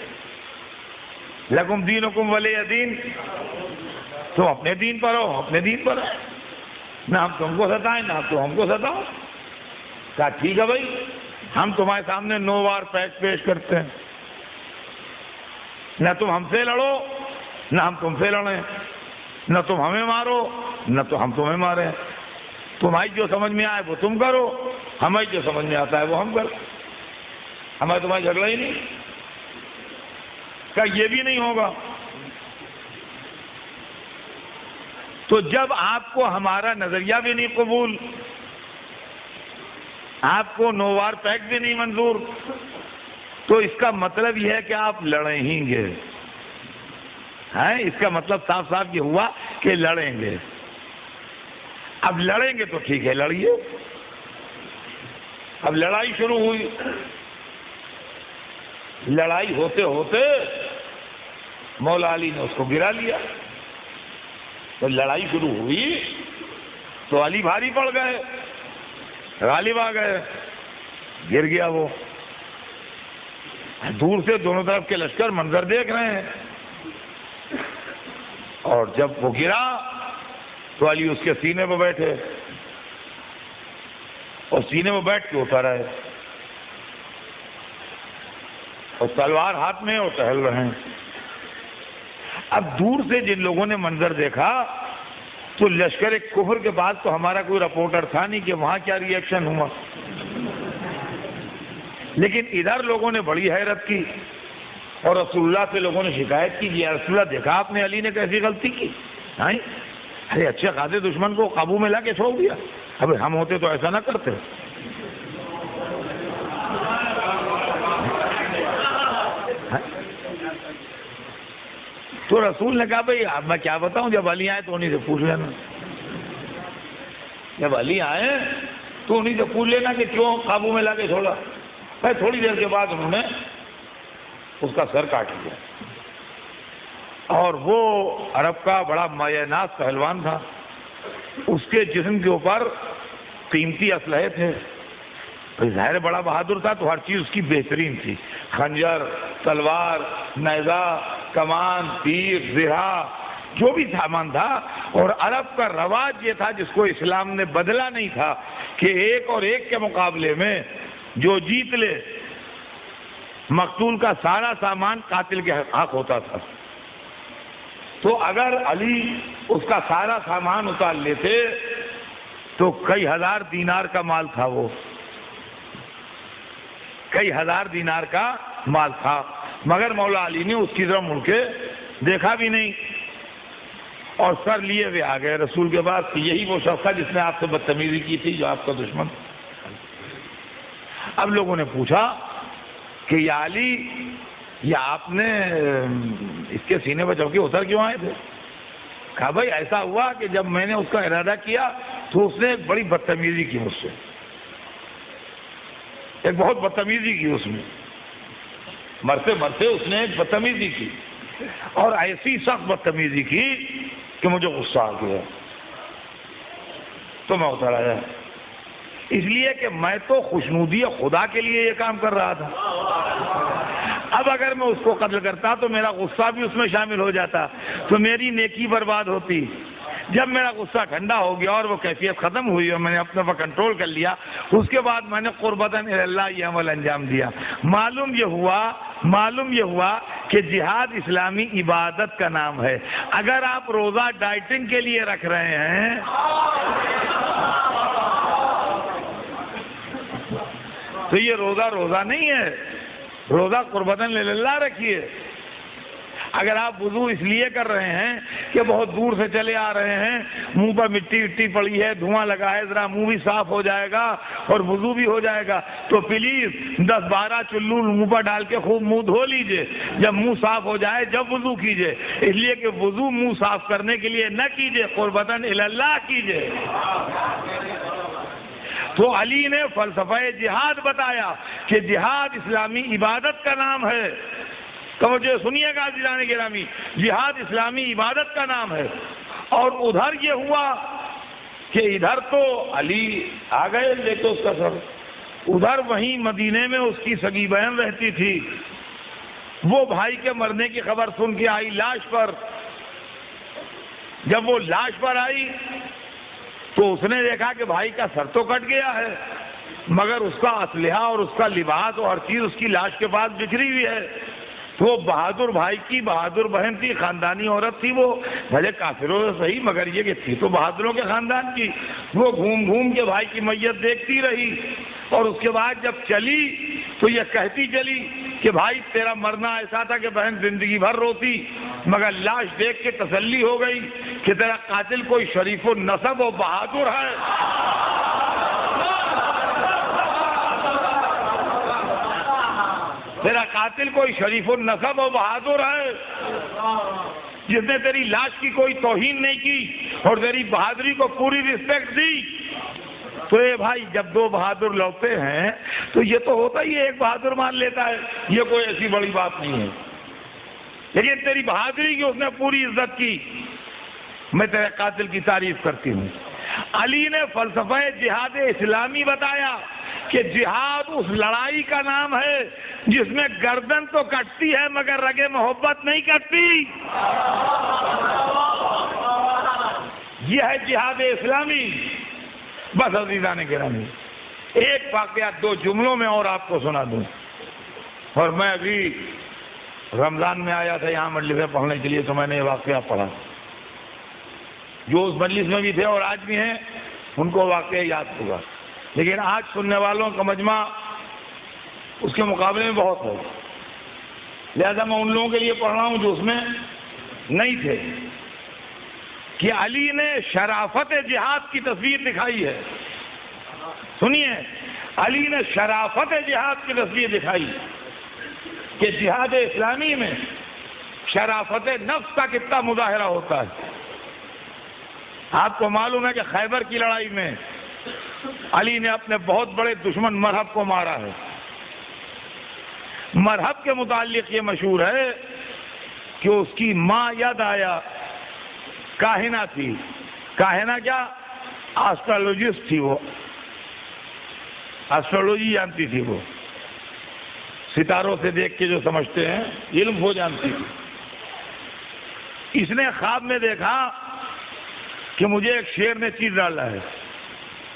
لکم دینکم ولی دین، تم اپنے دین پر ہو، نہ ہم تم کو ستائیں نہ تم ہم کو ستاؤ۔ کہا ٹھیک ہے بھائی، ہم تمہارے سامنے 9 وار پیک پیش کرتے ہیں، نہ تم ہم سے لڑو نہ ہم تم سے لڑیں، نہ تم ہمیں مارو نہ تو ہم تمہیں ماریں، تمہاری جو سمجھ میں آئے وہ تم کرو، ہمیں جو سمجھ میں آتا ہے وہ ہم کرو، ہمیں تمہارا جھگڑا ہی نہیں۔ کہا یہ بھی نہیں ہوگا۔ تو جب آپ کو ہمارا نظریہ بھی نہیں قبول، آپ کو 9 وار پیک بھی نہیں منظور، تو اس کا مطلب یہ ہے کہ آپ لڑیں ہی گے۔ اس کا مطلب صاف صاف یہ ہوا کہ لڑیں گے۔ اب لڑیں گے تو ٹھیک ہے، لڑیے۔ اب لڑائی شروع ہوئی، لڑائی ہوتے ہوتے مولا علی نے اس کو گرا لیا۔ تو لڑائی شروع ہوئی تو علی بھاری پڑ گئے، غالب آ گئے، گر گیا وہ۔ دور سے دونوں طرف کے لشکر منظر دیکھ رہے ہیں، اور جب وہ گرا تو علی اس کے سینے پہ بیٹھے، اور سینے میں بیٹھ کے اتر آئے، اور تلوار ہاتھ میں اور ٹہل رہے ہیں۔ اب دور سے جن لوگوں نے منظر دیکھا تو لشکر کفر کے بعد تو ہمارا کوئی رپورٹر تھا نہیں کہ وہاں کیا ری ایکشن ہوا، لیکن ادھر لوگوں نے بڑی حیرت کی، اور رسول اللہ سے لوگوں نے شکایت کی، یہ رسول اللہ دیکھا آپ نے علی نے کیسی غلطی کی؟ ارے اچھے خاصے دشمن کو قابو میں لا کے چھوڑ دیا، ابھی ہم ہوتے تو ایسا نہ کرتے۔ تو رسول نے کہا بھائی اب میں کیا بتاؤں، جب علی آئے تو انہیں سے پوچھ لینا، جب علی آئے تو انہیں سے پوچھ لینا کہ کیوں قابو میں لا کے چھوڑا۔ بھائی تھوڑی دیر کے بعد انہوں نے اس کا سر کاٹ لیا، اور وہ عرب کا بڑا مایہ ناز پہلوان تھا، اس کے جسم کے اوپر قیمتی اسلحے تھے، ظاہر بڑا بہادر تھا تو ہر چیز اس کی بہترین تھی، خنجر، تلوار، نیزہ، کمان، تیر، زرہ، جو بھی سامان تھا۔ اور عرب کا رواج یہ تھا جس کو اسلام نے بدلا نہیں تھا کہ ایک اور ایک کے مقابلے میں جو جیت لے مقتول کا سارا سامان قاتل کے حق ہوتا تھا. تو اگر علی اس کا سارا سامان اتار لیتے تو کئی ہزار دینار کا مال تھا، وہ کئی ہزار دینار کا مال تھا، مگر مولا علی نے اس کی طرف مڑ کے دیکھا بھی نہیں اور سر لیے ہوئے آ گئے رسول کے پاس کہ یہی وہ شخص تھا جس نے آپ سے بدتمیزی کی تھی، جو آپ کا دشمن. اب لوگوں نے پوچھا کہ یا علی، یا آپ نے اس کے سینے پر چوکی اتر کیوں آئے تھے؟ کہا بھائی ایسا ہوا کہ جب میں نے اس کا ارادہ کیا تو اس نے ایک بڑی بدتمیزی کی مجھ سے، ایک بہت بدتمیزی کی اس میں، مرتے مرتے اس نے ایک بدتمیزی کی اور ایسی سخت بدتمیزی کی کہ مجھے غصہ آ گیا تو میں اتر آیا. اس لیے کہ میں تو خوشنودی خدا کے لیے یہ کام کر رہا تھا. اب اگر میں اس کو قتل کرتا تو میرا غصہ بھی اس میں شامل ہو جاتا تو میری نیکی برباد ہوتی. جب میرا غصہ ٹھنڈا ہو گیا اور وہ کیفیت ختم ہوئی اور میں نے اپنے پر کنٹرول کر لیا، اس کے بعد میں نے قربتاً اللہ یہ عمل انجام دیا. معلوم یہ ہوا کہ جہاد اسلامی عبادت کا نام ہے. اگر آپ روزہ ڈائٹنگ کے لیے رکھ رہے ہیں تو یہ روزہ نہیں ہے، روزہ قربتاً اللہ رکھیے. اگر آپ وضو اس لیے کر رہے ہیں کہ بہت دور سے چلے آ رہے ہیں، منہ پر مٹی پڑی ہے، دھواں لگا ہے، ذرا منہ بھی صاف ہو جائے گا اور وضو بھی ہو جائے گا، تو پلیز 10-12 چلو منہ پر ڈال کے خوب منہ دھو لیجئے. جب منہ صاف ہو جائے جب وضو کیجئے. اس لیے کہ وضو منہ صاف کرنے کے لیے نہ کیجئے، قربتاً اللہ کیجئے. تو علی نے فلسفہ جہاد بتایا کہ جہاد اسلامی عبادت کا نام ہے. توجہ سنیے گا عزیزان گرامی، جہاد اسلامی عبادت کا نام ہے. اور ادھر یہ ہوا کہ ادھر تو علی آ گئے لے کے اس کا سر، ادھر وہیں مدینے میں اس کی سگی بہن رہتی تھی. وہ بھائی کے مرنے کی خبر سن کے آئی لاش پر. جب وہ لاش پر آئی تو اس نے دیکھا کہ بھائی کا سر تو کٹ گیا ہے مگر اس کا اسلحہ اور اس کا لباس اور ہر چیز اس کی لاش کے پاس بکھری ہوئی ہے. وہ بہادر بھائی کی بہادر بہن تھی، خاندانی عورت تھی، وہ بھلے کافروں سے صحیح مگر یہ کہ تھی تو بہادروں کے خاندان کی. وہ گھوم گھوم کے بھائی کی میت دیکھتی رہی اور اس کے بعد جب چلی تو یہ کہتی چلی کہ بھائی تیرا مرنا ایسا تھا کہ بہن زندگی بھر روتی، مگر لاش دیکھ کے تسلی ہو گئی کہ تیرا قاتل کوئی شریف النسب و بہادر ہے. تیرا قاتل کوئی شریف النسب و بہادر ہے جس نے تیری لاش کی کوئی توہین نہیں کی اور تیری بہادری کو پوری رسپیکٹ دی. تو اے بھائی جب دو بہادر لوٹتے ہیں تو یہ تو ہوتا ہی ایک بہادر مان لیتا ہے، یہ کوئی ایسی بڑی بات نہیں ہے. لیکن تیری بہادری کی اس نے پوری عزت کی. میں تیرے قاتل کی تعریف کرتی ہوں. علی نے فلسفہ جہاد اسلامی بتایا کہ جہاد اس لڑائی کا نام ہے جس میں گردن تو کٹتی ہے مگر رگے محبت نہیں کٹتی. یہ ہے جہاد اسلامی. بس عزیزان گرامی، ایک واقعہ 2 جملوں میں اور آپ کو سنا دوں. اور میں ابھی رمضان میں آیا تھا یہاں مجلس میں پڑھنے کے لیے تو میں نے یہ واقعہ پڑھا. جو اس مجلس میں بھی تھے اور آج بھی ہیں ان کو واقعہ یاد ہوگا، لیکن آج سننے والوں کا مجمع اس کے مقابلے میں بہت ہے، لہذا میں ان لوگوں کے لیے پڑھ رہا ہوں جو اس میں نہیں تھے. کہ علی نے شرافت جہاد کی تصویر دکھائی ہے. سنیے، علی نے شرافت جہاد کی تصویر دکھائی کہ جہاد اسلامی میں شرافت نفس کا کتنا مظاہرہ ہوتا ہے. آپ کو معلوم ہے کہ خیبر کی لڑائی میں علی نے اپنے بہت بڑے دشمن مرہب کو مارا ہے. مرہب کے متعلق یہ مشہور ہے کہ اس کی ماں یاد آیا کاہنہ تھی. کاہنہ کیا؟ آسٹرولوجسٹ تھی. وہ آسٹرولوجی جانتی تھی، وہ ستاروں سے دیکھ کے جو سمجھتے ہیں علم وہ جانتی تھی. اس نے خواب میں دیکھا کہ مجھے ایک شیر نے چیر ڈالا ہے.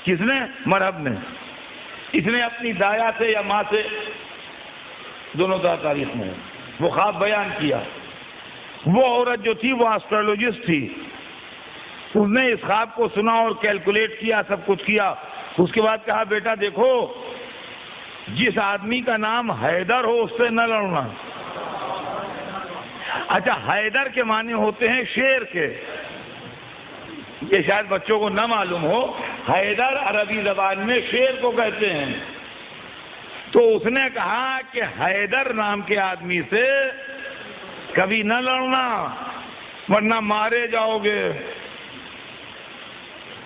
کس نے؟ مرہب نے. اس نے اپنی دایا سے یا ماں سے دونوں طرح تاریخ میں ہے. وہ خواب بیان کیا. وہ عورت جو تھی وہ ایسٹرولوجسٹ تھی. اس نے اس خواب کو سنا اور کیلکولیٹ کیا, سب کچھ کیا. اس کے بعد کہا بیٹا دیکھو, جس آدمی کا نام حیدر ہو اس سے نہ لڑنا. اچھا, حیدر کے معنی ہوتے ہیں شیر کے. یہ شاید بچوں کو نہ معلوم ہو, حیدر عربی زبان میں شیر کو کہتے ہیں. تو اس نے کہا کہ حیدر نام کے آدمی سے کبھی نہ لڑنا ورنہ مارے جاؤ گے.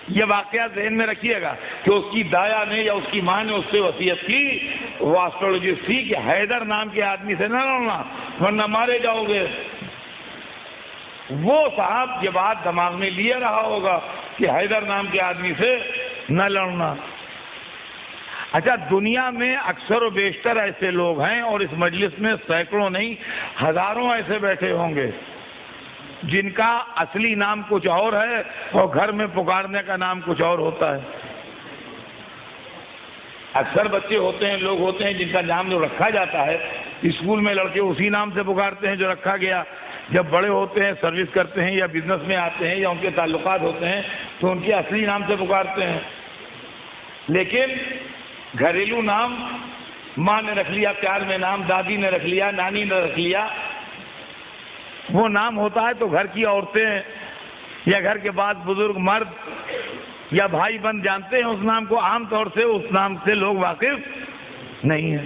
یہ واقعہ ذہن میں رکھیے گا کہ اس کی دایا نے یا اس کی ماں نے اس سے وصیت کی, وہ ایسٹرولوجسٹ تھی, کہ حیدر نام کے آدمی سے نہ لڑنا ورنہ مارے جاؤ گے. وہ صاحب یہ بات دماغ میں لیے رہا ہوگا کہ حیدر نام کے آدمی سے نہ لڑنا. اچھا, دنیا میں اکثر و بیشتر ایسے لوگ ہیں, اور اس مجلس میں سینکڑوں نہیں ہزاروں ایسے بیٹھے ہوں گے جن کا اصلی نام کچھ اور ہے اور گھر میں پکارنے کا نام کچھ اور ہوتا ہے. اکثر بچے ہوتے ہیں, لوگ ہوتے ہیں جن کا نام جو رکھا جاتا ہے اسکول میں لڑکے اسی نام سے پکارتے ہیں جو رکھا گیا. جب بڑے ہوتے ہیں, سروس کرتے ہیں یا بزنس میں آتے ہیں یا ان کے تعلقات ہوتے ہیں تو ان کے اصلی نام سے پکارتے ہیں. لیکن گھریلو نام ماں نے رکھ لیا, پیار میں نام دادی نے رکھ لیا, نانی نے رکھ لیا, وہ نام ہوتا ہے تو گھر کی عورتیں یا گھر کے بعد بزرگ مرد یا بھائی بند جانتے ہیں اس نام کو. عام طور سے اس نام سے لوگ واقف نہیں ہیں.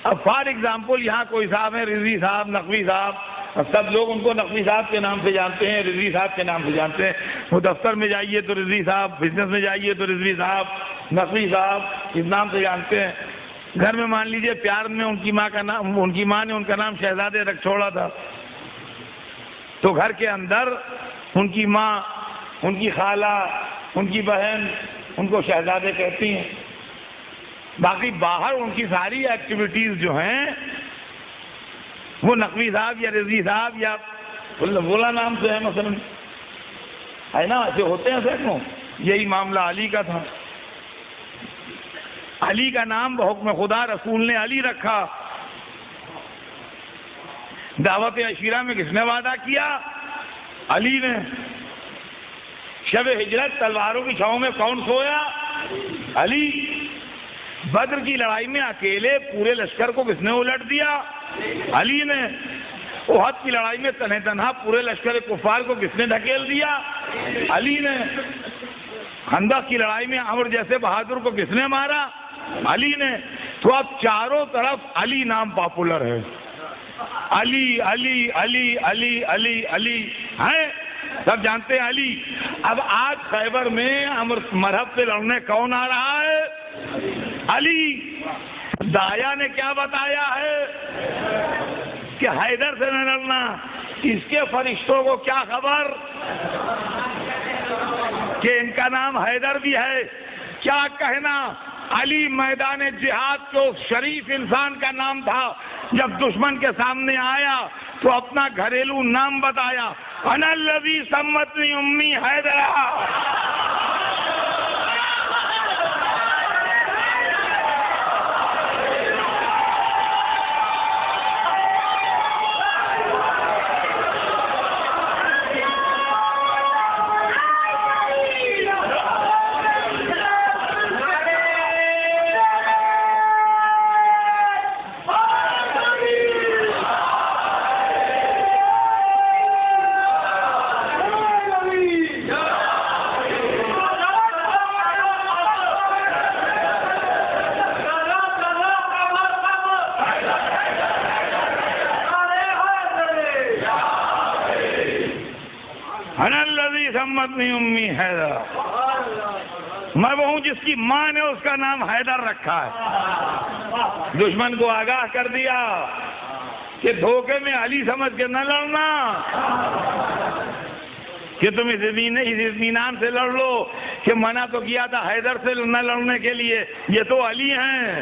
اب فار ایگزامپل یہاں کوئی صاحب ہیں, رضوی صاحب, نقوی صاحب, سب لوگ ان کو نقوی صاحب کے نام سے جانتے ہیں, رضوی صاحب کے نام سے جانتے ہیں. وہ دفتر میں جائیے تو رضوی صاحب, بزنس میں جائیے تو رضوی صاحب, نقوی صاحب, اس نام سے جانتے ہیں. گھر میں مان لیجئے پیار میں ان کی ماں نے ان کا نام شہزادے رکھ چھوڑا تھا, تو گھر کے اندر ان کی ماں, ان کی خالہ, ان کی بہن ان کو شہزادے کہتی ہیں. باقی باہر ان کی ساری ایکٹیویٹیز جو ہیں وہ نقوی صاحب یا رضوی صاحب یا بولا نام سے ہے مثلا, ہے نا, ایسے ہوتے ہیں سینکڑوں. یہی معاملہ علی کا تھا. علی کا نام بحکم خدا رسول نے علی رکھا. دعوت عشیرہ میں کس نے وعدہ کیا؟ علی نے. شب ہجرت تلواروں کی چھاؤں میں کون سویا؟ علی. بدر کی لڑائی میں اکیلے پورے لشکر کو کس نے الٹ دیا؟ علی نے. احد کی لڑائی میں تنہا پورے لشکر کفار کو کس نے دھکیل دیا؟ علی نے. خندق کی لڑائی میں عمر جیسے بہادر کو کس نے مارا؟ علی نے. تو اب چاروں طرف علی نام پاپولر ہے. علی علی علی علی علی علی ہیں, سب جانتے ہیں علی. اب آج خیبر میں مرحب سے لڑنے کون آ رہا ہے؟ علی. دایا نے کیا بتایا ہے کہ حیدر سے نہ لڑنا. اس کے فرشتوں کو کیا خبر کہ ان کا نام حیدر بھی ہے. کیا کہنا, علی میدان جہاد کو شریف انسان کا نام تھا. جب دشمن کے سامنے آیا تو اپنا گھریلو نام بتایا, انا الذی سمتنی امی حیدرہ. امی حیدر. میں وہ ہوں جس کی ماں نے اس کا نام حیدر رکھا ہے. دشمن کو آگاہ کر دیا کہ دھوکے میں علی سمجھ کے نہ لڑنا, کہ تم اس اطمینان سے لڑ لو کہ منع تو کیا تھا حیدر سے نہ لڑنے کے لیے, یہ تو علی ہیں,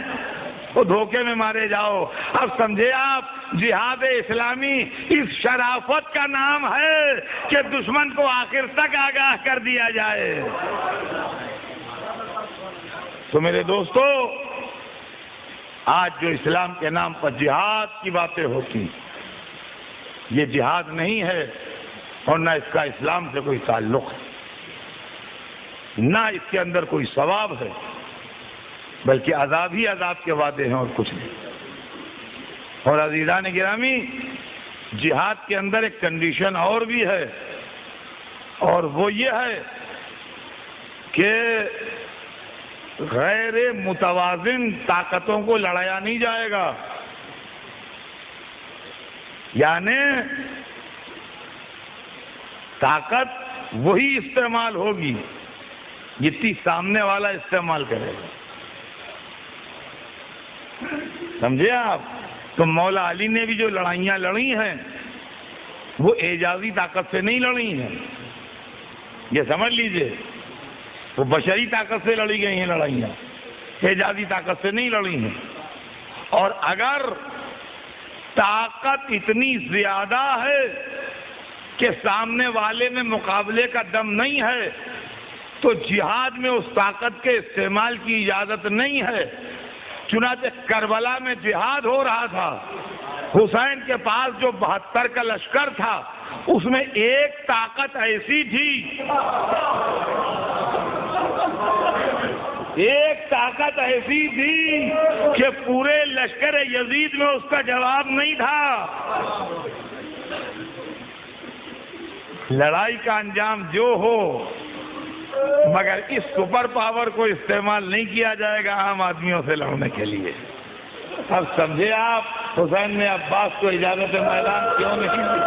تو دھوکے میں مارے جاؤ. اب سمجھے آپ, جہاد اسلامی اس شرافت کا نام ہے کہ دشمن کو آخر تک آگاہ کر دیا جائے. تو میرے دوستو, آج جو اسلام کے نام پر جہاد کی باتیں ہوتی، یہ جہاد نہیں ہے اور نہ اس کا اسلام سے کوئی تعلق ہے، نہ اس کے اندر کوئی ثواب ہے، بلکہ عذاب ہی عذاب کے وعدے ہیں اور کچھ نہیں۔ اور عزیزان گرامی، جہاد کے اندر ایک کنڈیشن اور بھی ہے، اور وہ یہ ہے کہ غیر متوازن طاقتوں کو لڑایا نہیں جائے گا، یعنی طاقت وہی استعمال ہوگی جتنی سامنے والا استعمال کرے گا، سمجھے آپ؟ تو مولا علی نے بھی جو لڑائیاں لڑی ہیں وہ اعجازی طاقت سے نہیں لڑی ہیں، یہ سمجھ لیجئے، وہ بشری طاقت سے لڑی گئی ہیں لڑائیاں، اعجازی طاقت سے نہیں لڑی ہیں۔ اور اگر طاقت اتنی زیادہ ہے کہ سامنے والے میں مقابلے کا دم نہیں ہے تو جہاد میں اس طاقت کے استعمال کی اجازت نہیں ہے۔ چنانچہ کربلا میں جہاد ہو رہا تھا، حسین کے پاس جو 72 کا لشکر تھا اس میں ایک طاقت ایسی تھی، ایک طاقت ایسی تھی کہ پورے لشکر یزید میں اس کا جواب نہیں تھا۔ لڑائی کا انجام جو ہو، مگر اس سپر پاور کو استعمال نہیں کیا جائے گا عام آدمیوں سے لڑنے کے لیے۔ اب سمجھے آپ حسین نے عباس کو اجازت میدان کیوں نہیں دی؟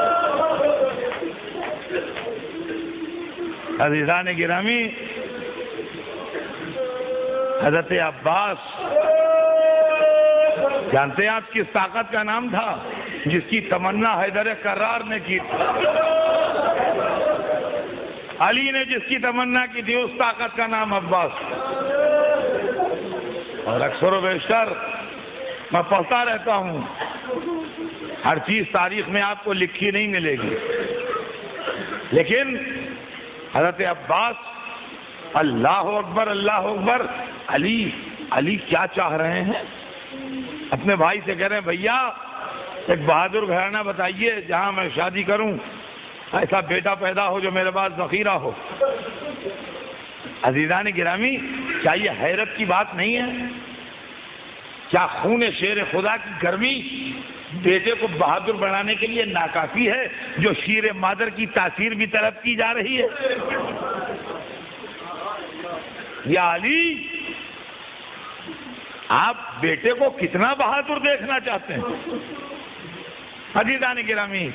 عزیزان گرامی، حضرت عباس جانتے ہیں آپ کس طاقت کا نام تھا جس کی تمنا حیدر کرار نے کی تھی؟ علی نے جس کی تمنا کی تھی اس طاقت کا نام عباس۔ اور اکثر و بیشتر میں پڑھتا رہتا ہوں، ہر چیز تاریخ میں آپ کو لکھی نہیں ملے گی، لیکن حضرت عباس، اللہ اکبر اللہ اکبر، علی کیا چاہ رہے ہیں؟ اپنے بھائی سے کہہ رہے ہیں بھیا ایک بہادر گھرانہ بتائیے جہاں میں شادی کروں، ایسا بیٹا پیدا ہو جو میرے پاس ذخیرہ ہو۔ عزیزان گرامی، کیا یہ حیرت کی بات نہیں ہے؟ کیا خون شیر خدا کی گرمی بیٹے کو بہادر بنانے کے لیے ناکافی ہے جو شیر مادر کی تاثیر بھی طلب کی جا رہی ہے؟ یا علی، آپ بیٹے کو کتنا بہادر دیکھنا چاہتے ہیں؟ عزیزان گرامی،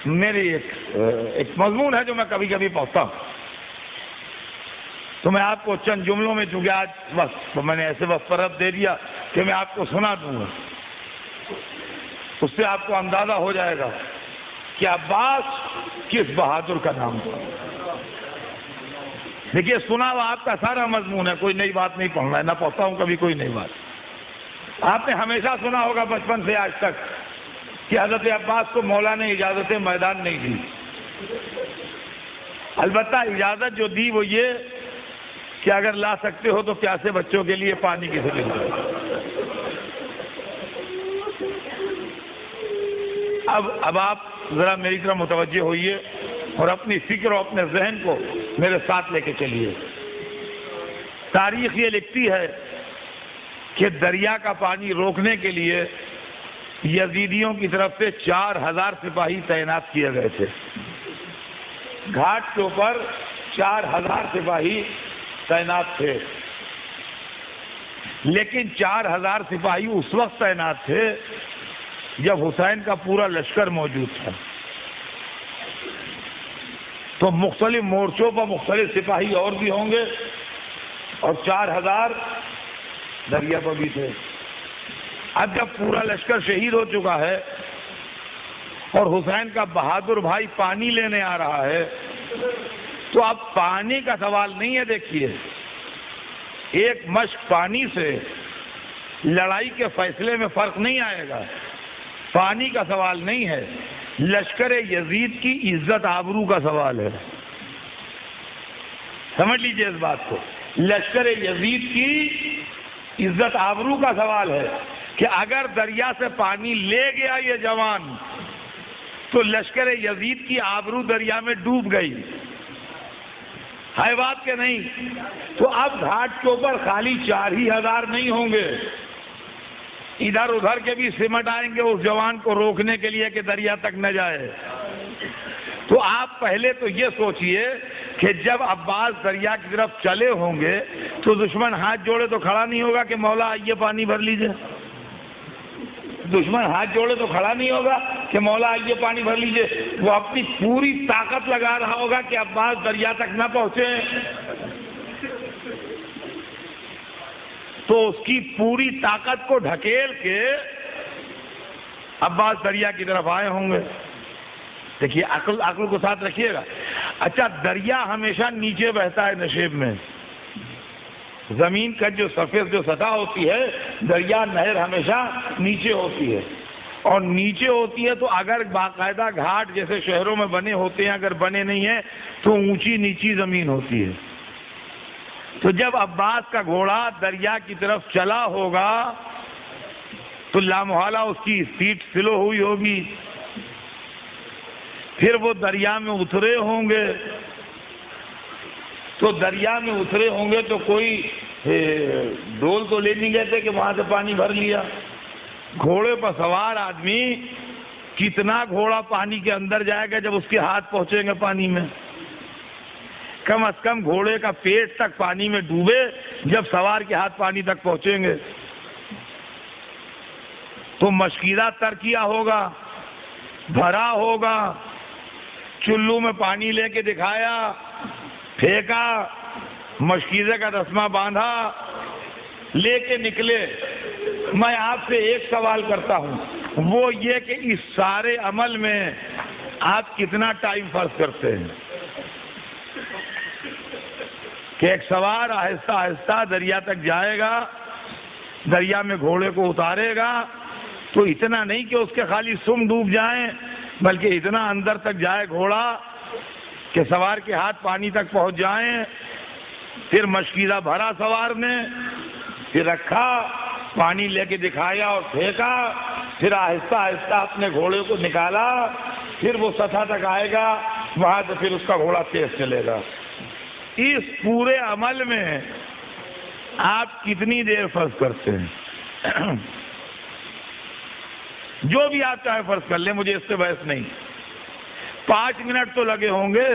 میری ایک مضمون ہے جو میں کبھی کبھی پڑھتا ہوں، تو میں آپ کو چند جملوں میں، چونکہ آج وقت تو میں نے ایسے وقت پر دے دیا کہ میں آپ کو سنا دوں گا، اس سے آپ کو اندازہ ہو جائے گا کہ عباس کس بہادر کا نام تھا۔ دیکھیے، سنا ہوا آپ کا سارا مضمون ہے، کوئی نئی بات نہیں پڑھنا ہے، نہ پڑھتا ہوں کبھی کوئی نئی بات۔ آپ نے ہمیشہ سنا ہوگا بچپن سے آج تک کہ حضرت عباس کو مولا نے اجازت میدان نہیں دی، البتہ اجازت جو دی وہ یہ کہ اگر لا سکتے ہو تو پیاسے بچوں کے لیے پانی کی سبیل دو۔ اب آپ ذرا میری طرف متوجہ ہوئیے اور اپنی فکر اور اپنے ذہن کو میرے ساتھ لے کے چلیے۔ تاریخ یہ لکھتی ہے کہ دریا کا پانی روکنے کے لیے یزیدیوں کی طرف سے 4000 سپاہی تعینات کیے گئے تھے۔ گھاٹ کے اوپر 4000 سپاہی تعینات تھے، لیکن 4000 سپاہی اس وقت تعینات تھے جب حسین کا پورا لشکر موجود تھا، تو مختلف مورچوں پر مختلف سپاہی اور بھی ہوں گے، اور 4000 دریا پر بھی تھے۔ اب جب پورا لشکر شہید ہو چکا ہے اور حسین کا بہادر بھائی پانی لینے آ رہا ہے، تو اب پانی کا سوال نہیں ہے۔ دیکھیے، ایک مشک پانی سے لڑائی کے فیصلے میں فرق نہیں آئے گا، پانی کا سوال نہیں ہے، لشکر یزید کی عزت آبرو کا سوال ہے۔ سمجھ لیجئے اس بات کو، لشکر یزید کی عزت آبرو کا سوال ہے کہ اگر دریا سے پانی لے گیا یہ جوان تو لشکر یزید کی آبرو دریا میں ڈوب گئی، ہے بات کہ نہیں؟ تو اب گھاٹ کے اوپر خالی 4,000 نہیں ہوں گے، ادھر ادھر کے بھی سمٹ آئیں گے اس جوان کو روکنے کے لیے کہ دریا تک نہ جائے۔ تو آپ پہلے تو یہ سوچئے کہ جب عباس دریا کی طرف چلے ہوں گے تو دشمن ہاتھ جوڑے تو کھڑا نہیں ہوگا کہ مولا آئیے پانی بھر لیجئے، دشمن ہاتھ جوڑے تو کھڑا نہیں ہوگا کہ مولا آئیے پانی بھر لیجئے، وہ اپنی پوری طاقت لگا رہا ہوگا کہ عباس دریا تک نہ پہنچے، تو اس کی پوری طاقت کو ڈھکیل کے عباس دریا کی طرف آئے ہوں گے۔ دیکھیے عقل کو ساتھ رکھیے گا۔ اچھا، دریا ہمیشہ نیچے بہتا ہے نشیب میں، زمین کا جو سطح ہوتی ہے، دریا نہر ہمیشہ نیچے ہوتی ہے، اور نیچے ہوتی ہے تو اگر باقاعدہ گھاٹ جیسے شہروں میں بنے ہوتے ہیں، اگر بنے نہیں ہیں تو اونچی نیچی زمین ہوتی ہے۔ تو جب عباس کا گھوڑا دریا کی طرف چلا ہوگا تو لامحالہ اس کی سپیڈ سلو ہوئی ہوگی، پھر وہ دریا میں اترے ہوں گے، تو دریا میں اترے ہوں گے تو کوئی ڈول تو لے نہیں گئے تھے کہ وہاں سے پانی بھر لیا۔ گھوڑے پر سوار آدمی کتنا گھوڑا پانی کے اندر جائے گا جب اس کے ہاتھ پہنچیں گے پانی میں؟ کم از کم گھوڑے کا پیٹ تک پانی میں ڈوبے جب سوار کے ہاتھ پانی تک پہنچیں گے۔ تو مشکیزہ تر کیا ہوگا، بھرا ہوگا، چلو میں پانی لے کے دکھایا، پھینکا، مشکیزے کا رسمہ باندھا، لے کے نکلے۔ میں آپ سے ایک سوال کرتا ہوں، وہ یہ کہ اس سارے عمل میں آپ کتنا ٹائم فرض کرتے ہیں کہ ایک سوار آہستہ آہستہ دریا تک جائے گا، دریا میں گھوڑے کو اتارے گا، تو اتنا نہیں کہ اس کے خالی سم ڈوب جائیں، بلکہ اتنا اندر تک جائے گھوڑا کہ سوار کے ہاتھ پانی تک پہنچ جائیں، پھر مشکیزہ بھرا سوار نے، پھر رکھا، پانی لے کے دکھایا اور پھینکا، پھر آہستہ آہستہ اپنے گھوڑے کو نکالا، پھر وہ سطح تک آئے گا، وہاں سے پھر اس کا گھوڑا تیز چلے گا۔ اس پورے عمل میں آپ کتنی دیر فرض کرتے ہیں؟ جو بھی آپ چاہے فرض کر لیں، مجھے اس سے بحث نہیں، 5 منٹ تو لگے ہوں گے۔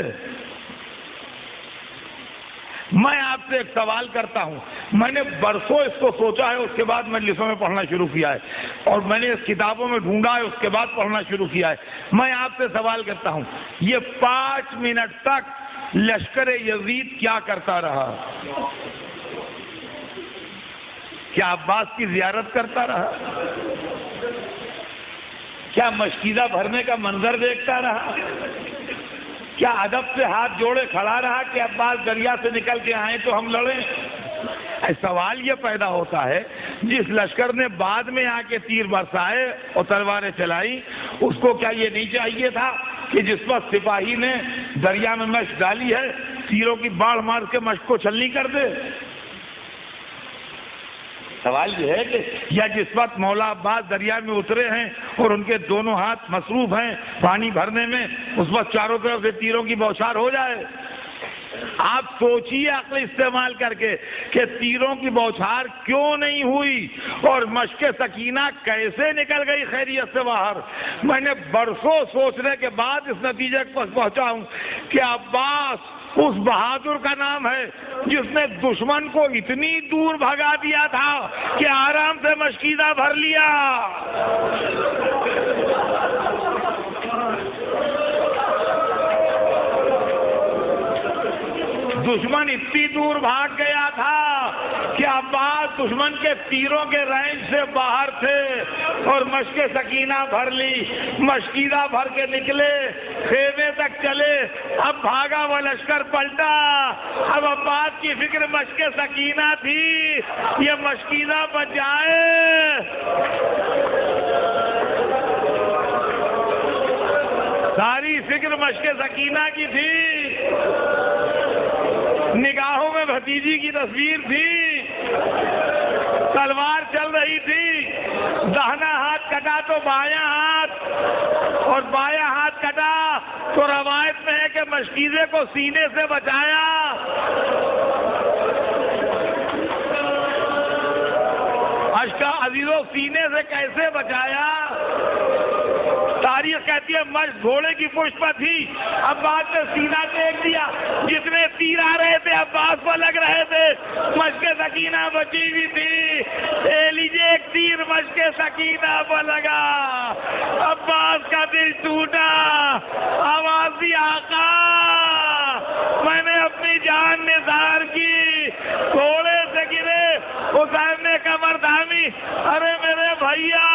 میں آپ سے ایک سوال کرتا ہوں، میں نے برسوں اس کو سوچا ہے، اس کے بعد مجلسوں میں پڑھنا شروع کیا ہے، اور میں نے اس کتابوں میں ڈھونڈا ہے، اس کے بعد پڑھنا شروع کیا ہے۔ میں آپ سے سوال کرتا ہوں، یہ 5 منٹ تک لشکر یزید کیا کرتا رہا؟ کیا عباس کی زیارت کرتا رہا؟ کیا مشکیزہ بھرنے کا منظر دیکھتا رہا؟ کیا ادب سے ہاتھ جوڑے کھڑا رہا کہ عباس دریا سے نکل کے آئیں تو ہم لڑیں؟ سوال یہ پیدا ہوتا ہے، جس لشکر نے بعد میں آ کے تیر برسائے اور تلواریں چلائی، اس کو کیا یہ نہیں چاہیے تھا کہ جس وقت سپاہی نے دریا میں مشق ڈالی ہے، تیروں کی باڑھ مار کے مشق کو چھلنی کر دے؟ سوال یہ ہے کہ یا جس وقت مولا عباس دریا میں اترے ہیں اور ان کے دونوں ہاتھ مصروف ہیں پانی بھرنے میں، اس وقت چاروں طرف سے تیروں کی بوچھار ہو جائے؟ آپ سوچیے عقل استعمال کر کے کہ تیروں کی بوچھار کیوں نہیں ہوئی اور مشق سکینہ کیسے نکل گئی خیریت سے باہر؟ میں نے برسوں سوچنے کے بعد اس نتیجے پر پہنچا ہوں کہ عباس اس بہادر کا نام ہے جس نے دشمن کو اتنی دور بھگا دیا تھا کہ آرام سے مشکیزہ بھر لیا۔ دشمن اتنی دور بھاگ گیا تھا کہ عباس دشمن کے تیروں کے رینج سے باہر تھے اور مشق سکینہ بھر لی، مشکیزہ بھر کے نکلے، خیمے تک چلے، اب بھاگا وہ لشکر پلٹا، اب عباس کی فکر مشق سکینہ تھی، یہ مشکیزہ بچ جائے۔ ساری فکر مشق سکینہ کی تھی، نگاہوں میں بھتیجی کی تصویر تھی، تلوار چل رہی تھی، داہنا ہاتھ کٹا تو بایاں ہاتھ، اور بایاں ہاتھ کٹا تو روایت میں ہے کہ مشکیزے کو سینے سے بچایا۔ اشکا عزیزوں سینے سے کیسے بچایا؟ تاریخ کہتی ہے مشق گھوڑے کی پشت پر تھی، عباس نے سینہ دیکھ دیا، جتنے تیر آ رہے تھے عباس پر لگ رہے تھے، مشق سکینہ بچی ہوئی تھی۔ اے لیجیے ایک تیر مشق سکینہ پر لگا، عباس کا دل ٹوٹا، آواز دی آقا میں نے اپنی جان نثار کی، گھوڑے سے گرے، حسین نے کمر تھامی، ارے میرے بھیا